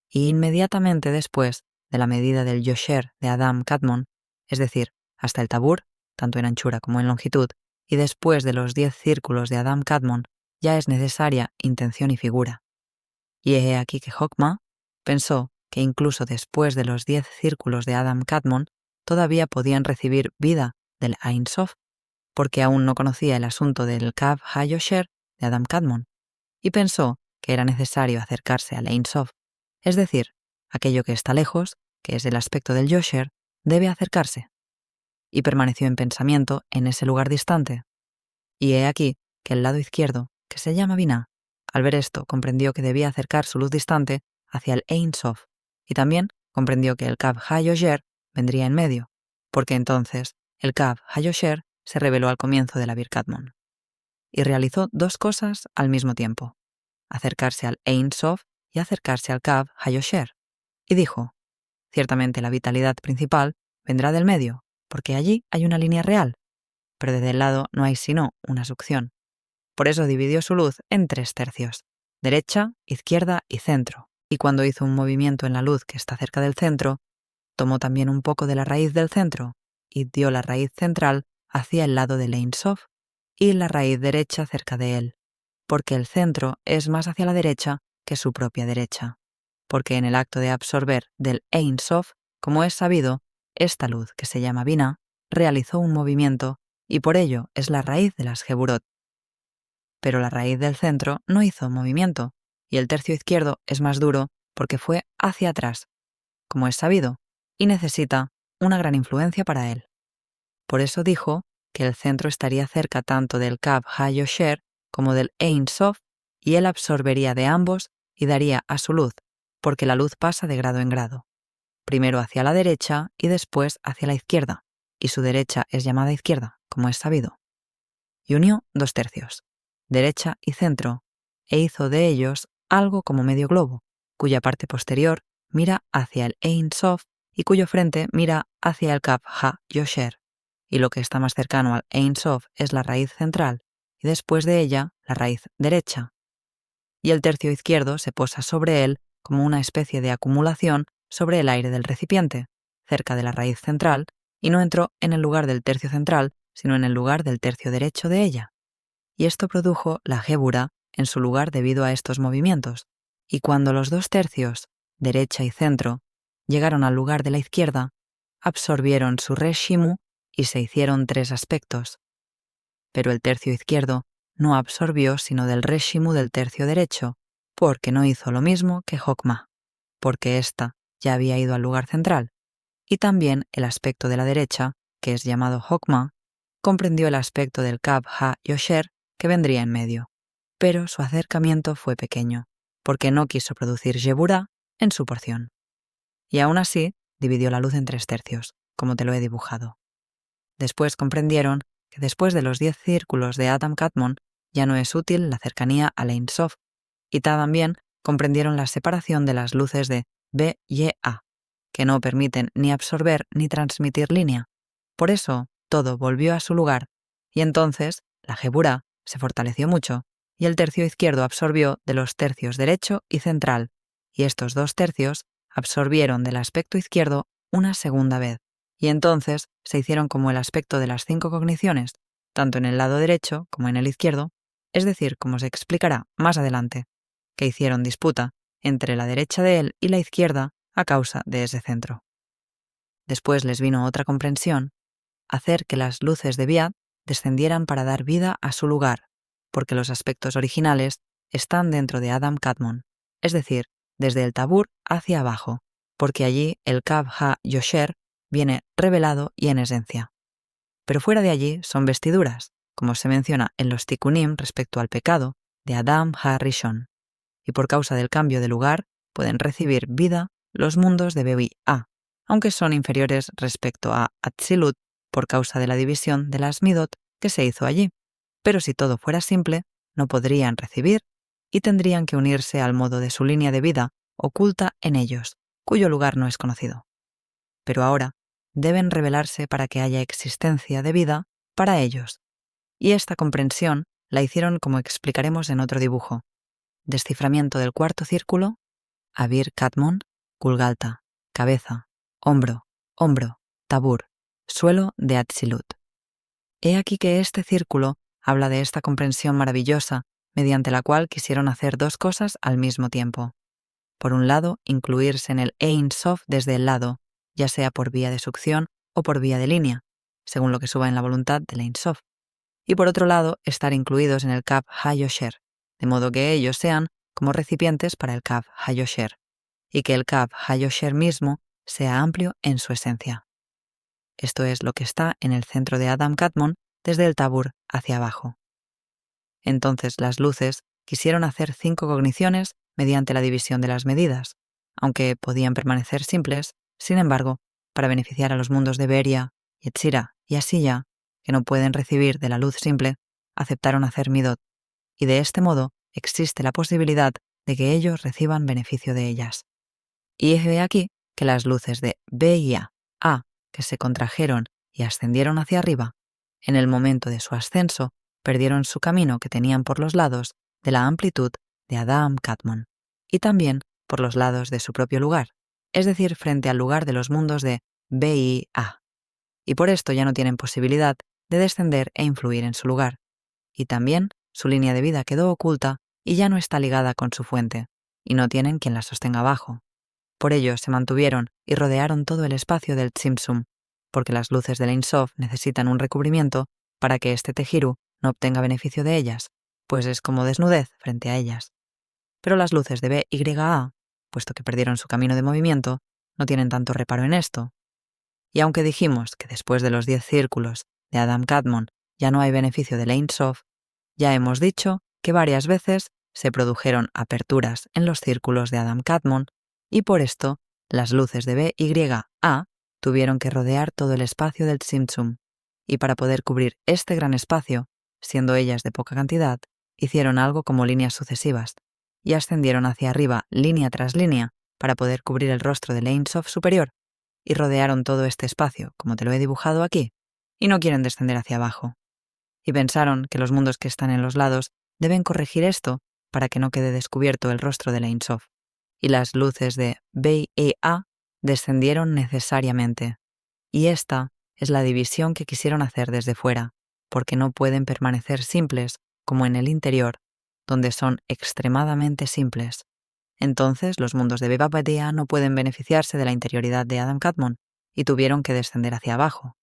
Y inmediatamente después de la medida del Yosher de Adam Kadmon, es decir, hasta el Tabur, tanto en anchura como en longitud, y después de los 10 círculos de Adam Kadmon, ya es necesaria intención y figura. Y he aquí que Jokma pensó que incluso después de los 10 círculos de Adam Kadmon, todavía podían recibir vida del Ein Sof, porque aún no conocía el asunto del Kav HaYosher de Adam Kadmon, y pensó que era necesario acercarse al Ein Sof, es decir, aquello que está lejos, que es el aspecto del Yosher, debe acercarse. Y permaneció en pensamiento en ese lugar distante. Y he aquí que el lado izquierdo, que se llama Binah, al ver esto comprendió que debía acercar su luz distante hacia el Ein Sof, y también comprendió que el Kav HaYosher vendría en medio, porque entonces el Kav HaYosher se reveló al comienzo de la Vir Kadmon. Y realizó 2 cosas al mismo tiempo, acercarse al Ein Sof y acercarse al Kav HaYosher. Y dijo, ciertamente la vitalidad principal vendrá del medio, porque allí hay una línea real, pero desde el lado no hay sino una succión. Por eso dividió su luz en 3 tercios, derecha, izquierda y centro, y cuando hizo un movimiento en la luz que está cerca del centro, tomó también un poco de la raíz del centro y dio la raíz central hacia el lado del Ein Sof y la raíz derecha cerca de él, porque el centro es más hacia la derecha que su propia derecha, porque en el acto de absorber del Ein Sof, como es sabido, esta luz, que se llama Binah, realizó un movimiento y por ello es la raíz de las Geburot. Pero la raíz del centro no hizo movimiento, y el tercio izquierdo es más duro porque fue hacia atrás, como es sabido, y necesita una gran influencia para él. Por eso dijo que el centro estaría cerca tanto del Kav HaYosher como del Ein Sof, y él absorbería de ambos y daría a su luz, porque la luz pasa de grado en grado, primero hacia la derecha y después hacia la izquierda, y su derecha es llamada izquierda, como es sabido. Y unió 2/3, derecha y centro, e hizo de ellos algo como medio globo, cuya parte posterior mira hacia el Ein Sof y cuyo frente mira hacia el Kav HaYosher, y lo que está más cercano al Ein Sof es la raíz central, y después de ella la raíz derecha. Y el tercio izquierdo se posa sobre él como una especie de acumulación sobre el aire del recipiente, cerca de la raíz central, y no entró en el lugar del tercio central, sino en el lugar del tercio derecho de ella. Y esto produjo la Gébura en su lugar debido a estos movimientos, y cuando los 2/3, derecha y centro, llegaron al lugar de la izquierda, absorbieron su Reshimu y se hicieron 3 aspectos. Pero el tercio izquierdo no absorbió sino del Reshimu del tercio derecho, porque no hizo lo mismo que Jokma, porque ésta ya había ido al lugar central, y también el aspecto de la derecha, que es llamado Jokma, comprendió el aspecto del Kav HaYosher que vendría en medio, pero su acercamiento fue pequeño, porque no quiso producir Geburah en su porción. Y aún así dividió la luz en 3/3, como te lo he dibujado. Después comprendieron que después de los 10 círculos de Adam Kadmon ya no es útil la cercanía al Ein Sof, y también comprendieron la separación de las luces de B y A, que no permiten ni absorber ni transmitir línea. Por eso todo volvió a su lugar, y entonces la Geburah se fortaleció mucho, y el tercio izquierdo absorbió de los tercios derecho y central, y estos 2/3 absorbieron del aspecto izquierdo una segunda vez, y entonces se hicieron como el aspecto de las 5 cogniciones, tanto en el lado derecho como en el izquierdo, es decir, como se explicará más adelante, que hicieron disputa entre la derecha de él y la izquierda a causa de ese centro. Después les vino otra comprensión, hacer que las luces de Biad descendieran para dar vida a su lugar, porque los aspectos originales están dentro de Adam Kadmon, es decir, desde el Tabur hacia abajo, porque allí el Kav HaYosher viene revelado y en esencia. Pero fuera de allí son vestiduras, como se menciona en los Tikkunim respecto al pecado de Adam HaRishon, y por causa del cambio de lugar pueden recibir vida los mundos de Bebi A, aunque son inferiores respecto a Atzilut por causa de la división de las Midot que se hizo allí. Pero si todo fuera simple, no podrían recibir y tendrían que unirse al modo de su línea de vida oculta en ellos, cuyo lugar no es conocido. Pero ahora deben revelarse para que haya existencia de vida para ellos. Y esta comprensión la hicieron como explicaremos en otro dibujo. Desciframiento del cuarto círculo, Abir Kadmon, Gulgalta, cabeza, hombro, tabur, suelo de Atzilut. He aquí que este círculo habla de esta comprensión maravillosa mediante la cual quisieron hacer 2 cosas al mismo tiempo. Por un lado, incluirse en el Ein Sof desde el lado, ya sea por vía de succión o por vía de línea, según lo que suba en la voluntad del Ein Sof. Y por otro lado, estar incluidos en el Kav HaYosher, de modo que ellos sean como recipientes para el Kav HaYosher, y que el Kav HaYosher mismo sea amplio en su esencia. Esto es lo que está en el centro de Adam Kadmon desde el Tabur hacia abajo. Entonces las luces quisieron hacer 5 cogniciones mediante la división de las medidas, aunque podían permanecer simples, sin embargo, para beneficiar a los mundos de Beria, Yetzira y Asiya, que no pueden recibir de la luz simple, aceptaron hacer Midot, y de este modo existe la posibilidad de que ellos reciban beneficio de ellas. Y he aquí que las luces de B y A, que se contrajeron y ascendieron hacia arriba, en el momento de su ascenso perdieron su camino que tenían por los lados de la amplitud de Adam Kadmon, y también por los lados de su propio lugar, es decir, frente al lugar de los mundos de B y A. Y por esto ya no tienen posibilidad de descender e influir en su lugar. Y también su línea de vida quedó oculta y ya no está ligada con su fuente, y no tienen quien la sostenga abajo. Por ello se mantuvieron y rodearon todo el espacio del Tzimtzum, porque las luces del Ein Sof necesitan un recubrimiento para que este Tejiru no obtenga beneficio de ellas, pues es como desnudez frente a ellas. Pero las luces de B y A, puesto que perdieron su camino de movimiento, no tienen tanto reparo en esto. Y aunque dijimos que después de los 10 círculos de Adam Kadmon ya no hay beneficio del Ein Sof, ya hemos dicho que varias veces se produjeron aperturas en los círculos de Adam Kadmon y por esto las luces de B y A tuvieron que rodear todo el espacio del Tzimtzum, y para poder cubrir este gran espacio, siendo ellas de poca cantidad, hicieron algo como líneas sucesivas y ascendieron hacia arriba línea tras línea para poder cubrir el rostro del Ein Sof superior, y rodearon todo este espacio, como te lo he dibujado aquí, y no quieren descender hacia abajo. Y pensaron que los mundos que están en los lados deben corregir esto para que no quede descubierto el rostro del Ein Sof. Y las luces de B y A descendieron necesariamente. Y esta es la división que quisieron hacer desde fuera, porque no pueden permanecer simples como en el interior, donde son extremadamente simples. Entonces los mundos de Beba Badea no pueden beneficiarse de la interioridad de Adam Kadmon y tuvieron que descender hacia abajo.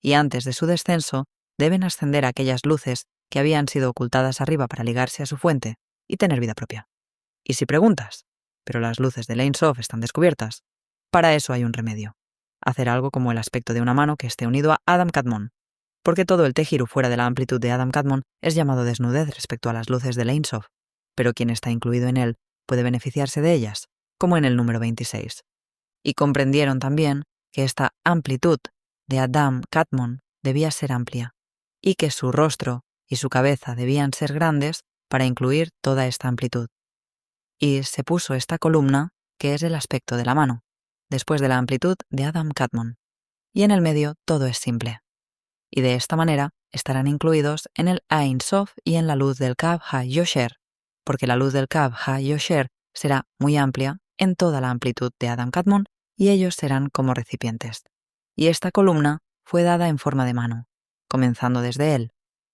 Y antes de su descenso, deben ascender aquellas luces que habían sido ocultadas arriba para ligarse a su fuente y tener vida propia. Y si preguntas, ¿pero las luces de Ein Sof están descubiertas? Para eso hay un remedio. Hacer algo como el aspecto de una mano que esté unido a Adam Kadmon, porque todo el Tejiru fuera de la amplitud de Adam Kadmon es llamado desnudez respecto a las luces de Ein Sof, pero quien está incluido en él puede beneficiarse de ellas, como en el número 26. Y comprendieron también que esta amplitud de Adam Kadmon debía ser amplia, y que su rostro y su cabeza debían ser grandes para incluir toda esta amplitud. Y se puso esta columna, que es el aspecto de la mano, después de la amplitud de Adam Kadmon, y en el medio todo es simple. Y de esta manera estarán incluidos en el Ein Sof y en la luz del Kav HaYosher, porque la luz del Kav HaYosher será muy amplia en toda la amplitud de Adam Kadmon y ellos serán como recipientes. Y esta columna fue dada en forma de mano, comenzando desde él,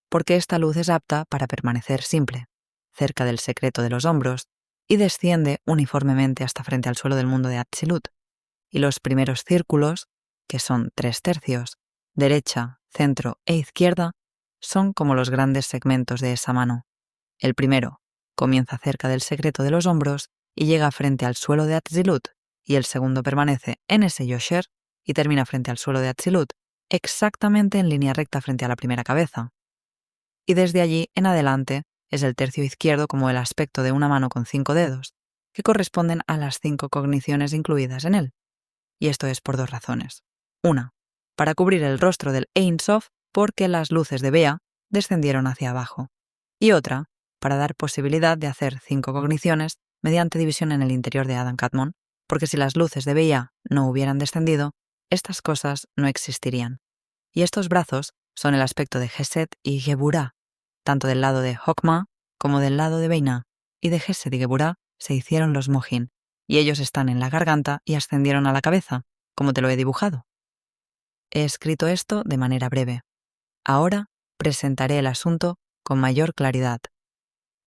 porque esta luz es apta para permanecer simple, cerca del secreto de los hombros, y desciende uniformemente hasta frente al suelo del mundo de Atzilut. Y los primeros círculos, que son 3/3, derecha, centro e izquierda, son como los grandes segmentos de esa mano. El primero comienza cerca del secreto de los hombros y llega frente al suelo de Atzilut, y el segundo permanece en ese Yosher y termina frente al suelo de Atzilut, exactamente en línea recta frente a la primera cabeza. Y desde allí en adelante es el tercio izquierdo como el aspecto de una mano con 5 dedos, que corresponden a las 5 cogniciones incluidas en él. Y esto es por 2 razones. Una, para cubrir el rostro del Ein Sof porque las luces de Bea descendieron hacia abajo. Y otra, para dar posibilidad de hacer 5 cogniciones mediante división en el interior de Adam Kadmon, porque si las luces de Bea no hubieran descendido, estas cosas no existirían. Y estos brazos son el aspecto de Gesed y Geburah, tanto del lado de Hokmah como del lado de Beinah, y de Gesed y Geburah se hicieron los Mohin, y ellos están en la garganta y ascendieron a la cabeza, como te lo he dibujado. He escrito esto de manera breve. Ahora presentaré el asunto con mayor claridad.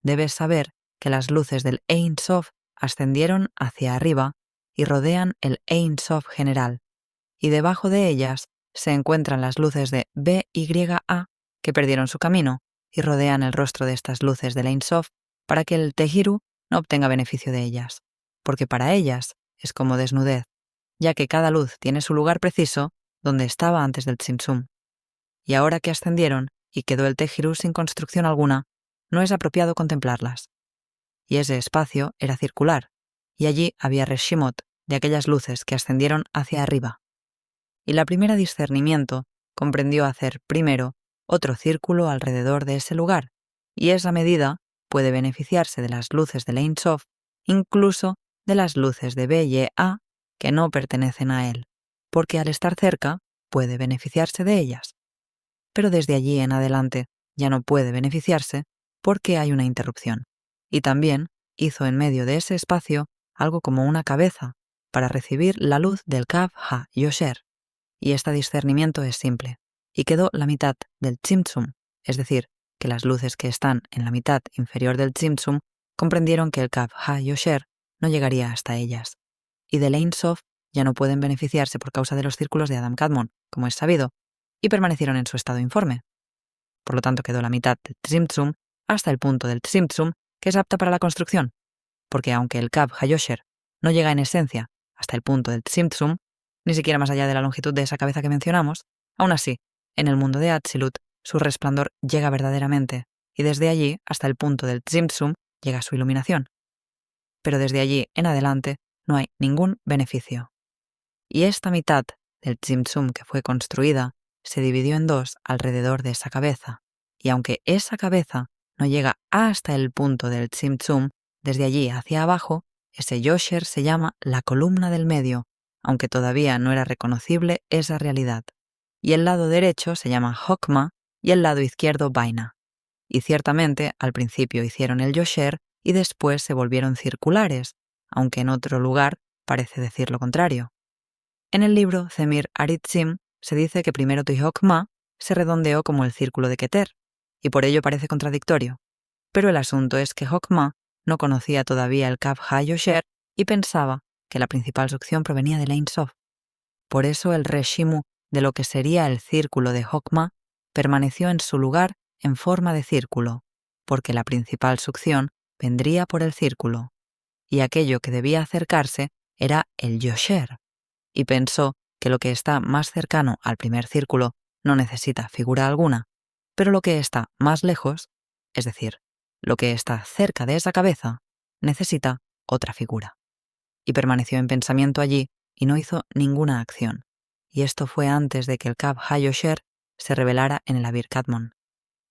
Debes saber que las luces del Ein Sof ascendieron hacia arriba y rodean el Ein Sof general, y debajo de ellas se encuentran las luces de B y A que perdieron su camino y rodean el rostro de estas luces del Ein Sof para que el Tejiru no obtenga beneficio de ellas, porque para ellas es como desnudez, ya que cada luz tiene su lugar preciso donde estaba antes del Tzimtzum. Y ahora que ascendieron y quedó el Tejiru sin construcción alguna, no es apropiado contemplarlas. Y ese espacio era circular, y allí había Reshimot de aquellas luces que ascendieron hacia arriba. Y la primera discernimiento comprendió hacer primero otro círculo alrededor de ese lugar, y esa medida puede beneficiarse de las luces del Ein Sof, incluso de las luces de B y A que no pertenecen a él, porque al estar cerca puede beneficiarse de ellas. Pero desde allí en adelante ya no puede beneficiarse porque hay una interrupción. Y también hizo en medio de ese espacio algo como una cabeza para recibir la luz del Kav HaYosher, y este discernimiento es simple, y quedó la mitad del Tzimtzum, es decir, que las luces que están en la mitad inferior del Tzimtzum comprendieron que el Kav HaYosher no llegaría hasta ellas, y del Ein Sof ya no pueden beneficiarse por causa de los círculos de Adam Kadmon, como es sabido, y permanecieron en su estado informe. Por lo tanto, quedó la mitad del Tzimtzum hasta el punto del Tzimtzum que es apta para la construcción, porque aunque el Kav HaYosher no llega en esencia hasta el punto del Tzimtzum, ni siquiera más allá de la longitud de esa cabeza que mencionamos, aún así, en el mundo de Atzilut, su resplandor llega verdaderamente, y desde allí hasta el punto del Tzimtzum llega su iluminación. Pero desde allí en adelante no hay ningún beneficio. Y esta mitad del Tzimtzum que fue construida se dividió en dos alrededor de esa cabeza, y aunque esa cabeza no llega hasta el punto del Tzimtzum, desde allí hacia abajo, ese Yosher se llama la columna del medio, aunque todavía no era reconocible esa realidad. Y el lado derecho se llama Hokma y el lado izquierdo Baina. Y ciertamente al principio hicieron el Yosher y después se volvieron circulares, aunque en otro lugar parece decir lo contrario. En el libro Zemir Aritzim se dice que primero Tihokma se redondeó como el círculo de Keter, y por ello parece contradictorio. Pero el asunto es que Hokma no conocía todavía el Kav HaYosher y pensaba que la principal succión provenía del Ein Sof. Por eso el Reshimu de lo que sería el círculo de Hokma permaneció en su lugar en forma de círculo, porque la principal succión vendría por el círculo, y aquello que debía acercarse era el Yosher, y pensó que lo que está más cercano al primer círculo no necesita figura alguna, pero lo que está más lejos, es decir, lo que está cerca de esa cabeza, necesita otra figura. Y permaneció en pensamiento allí y no hizo ninguna acción, y esto fue antes de que el Kav HaYosher se revelara en el Abir Kadmon.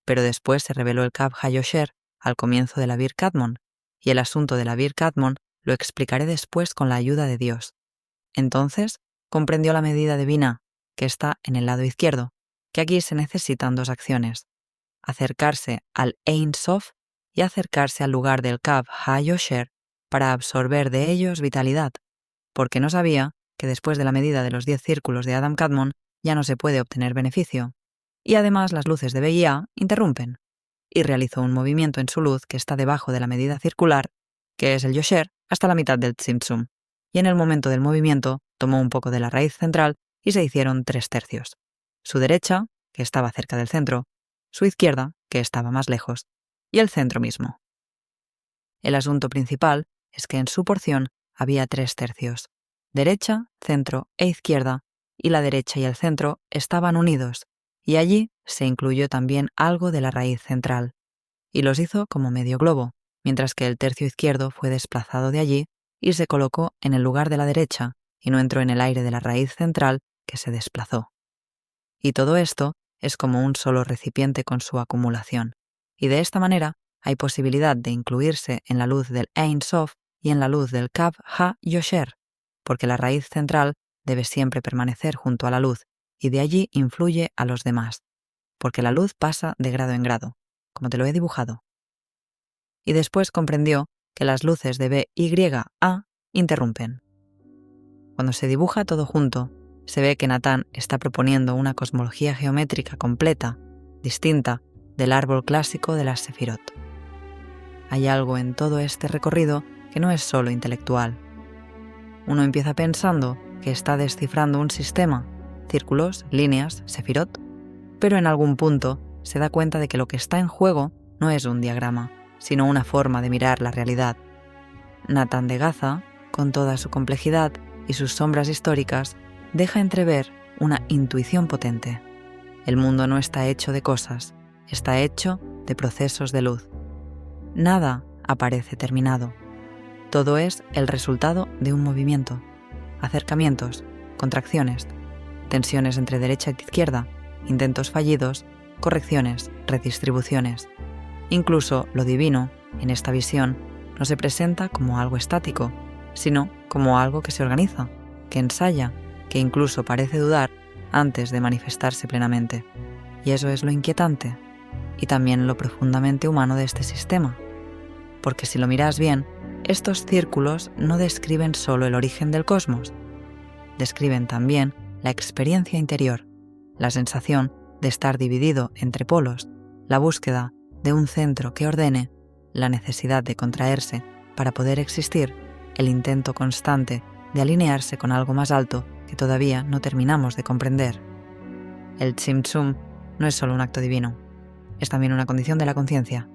Pero después se reveló el Kav HaYosher al comienzo del Abir Kadmon, y el asunto del Abir Kadmon lo explicaré después con la ayuda de Dios. Entonces comprendió la medida de Binah, que está en el lado izquierdo, que aquí se necesitan dos acciones: acercarse al Ein Sof y acercarse al lugar del Kav HaYosher para absorber de ellos vitalidad, porque no sabía que después de la medida de los 10 círculos de Adam Kadmon ya no se puede obtener beneficio, y además las luces de Be'iyah interrumpen, y realizó un movimiento en su luz que está debajo de la medida circular, que es el Yosher, hasta la mitad del Tzimtzum, y en el momento del movimiento tomó un poco de la raíz central y se hicieron 3/3. Su derecha, que estaba cerca del centro, su izquierda, que estaba más lejos, y el centro mismo. El asunto principal es que en su porción había 3/3, derecha, centro e izquierda, y la derecha y el centro estaban unidos, y allí se incluyó también algo de la raíz central, y los hizo como medio globo, mientras que el tercio izquierdo fue desplazado de allí y se colocó en el lugar de la derecha, y no entró en el aire de la raíz central que se desplazó. Y todo esto es como un solo recipiente con su acumulación, y de esta manera hay posibilidad de incluirse en la luz del Ein Sof y en la luz del Kav HaYosher, porque la raíz central debe siempre permanecer junto a la luz, y de allí influye a los demás, porque la luz pasa de grado en grado, como te lo he dibujado. Y después comprendió que las luces de BYA interrumpen. Cuando se dibuja todo junto, se ve que Natán está proponiendo una cosmología geométrica completa, distinta del árbol clásico de las Sefirot. Hay algo en todo este recorrido que no es solo intelectual. Uno empieza pensando que está descifrando un sistema, círculos, líneas, Sefirot, pero en algún punto se da cuenta de que lo que está en juego no es un diagrama, sino una forma de mirar la realidad. Natán de Gaza, con toda su complejidad y sus sombras históricas, deja entrever una intuición potente. El mundo no está hecho de cosas, está hecho de procesos de luz. Nada aparece terminado. Todo es el resultado de un movimiento, acercamientos, contracciones, tensiones entre derecha y izquierda, intentos fallidos, correcciones, redistribuciones. Incluso lo divino, en esta visión, no se presenta como algo estático, sino como algo que se organiza, que ensaya, que incluso parece dudar antes de manifestarse plenamente. Y eso es lo inquietante, y también lo profundamente humano de este sistema. Porque si lo miras bien, estos círculos no describen solo el origen del cosmos, describen también la experiencia interior, la sensación de estar dividido entre polos, la búsqueda de un centro que ordene, la necesidad de contraerse para poder existir, el intento constante de alinearse con algo más alto que todavía no terminamos de comprender. El Tzimtzum no es solo un acto divino, es también una condición de la conciencia.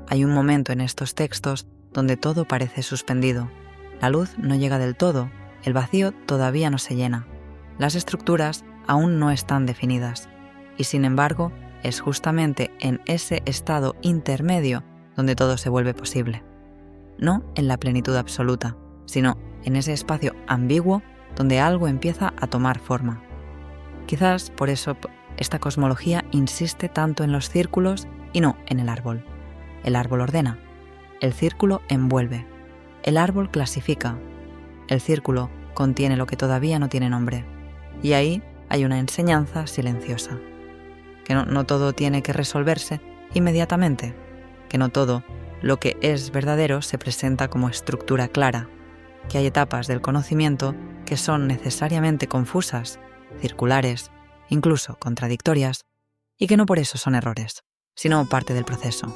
Hay un momento en estos textos donde todo parece suspendido. La luz no llega del todo, el vacío todavía no se llena, las estructuras aún no están definidas, y sin embargo es justamente en ese estado intermedio donde todo se vuelve posible. No en la plenitud absoluta, sino en ese espacio ambiguo donde algo empieza a tomar forma. Quizás por eso esta cosmología insiste tanto en los círculos y no en el árbol. El árbol ordena, el círculo envuelve, el árbol clasifica, el círculo contiene lo que todavía no tiene nombre, y ahí hay una enseñanza silenciosa, que no todo tiene que resolverse inmediatamente, que no todo lo que es verdadero se presenta como estructura clara, que hay etapas del conocimiento que son necesariamente confusas, circulares, incluso contradictorias, y que no por eso son errores, sino parte del proceso.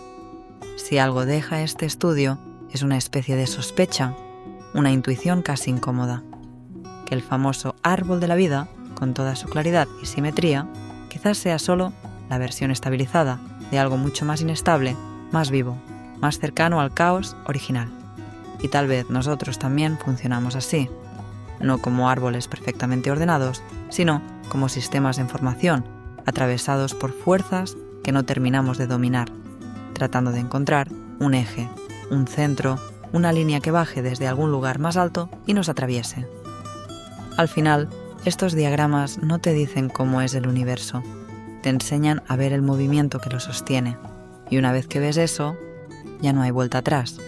Si algo deja este estudio, es una especie de sospecha, una intuición casi incómoda, que el famoso árbol de la vida, con toda su claridad y simetría, quizás sea solo la versión estabilizada de algo mucho más inestable, más vivo, más cercano al caos original. Y tal vez nosotros también funcionamos así, no como árboles perfectamente ordenados, sino como sistemas en formación, atravesados por fuerzas que no terminamos de dominar, tratando de encontrar un eje, un centro, una línea que baje desde algún lugar más alto y nos atraviese. Al final, estos diagramas no te dicen cómo es el universo, te enseñan a ver el movimiento que lo sostiene, y una vez que ves eso, ya no hay vuelta atrás.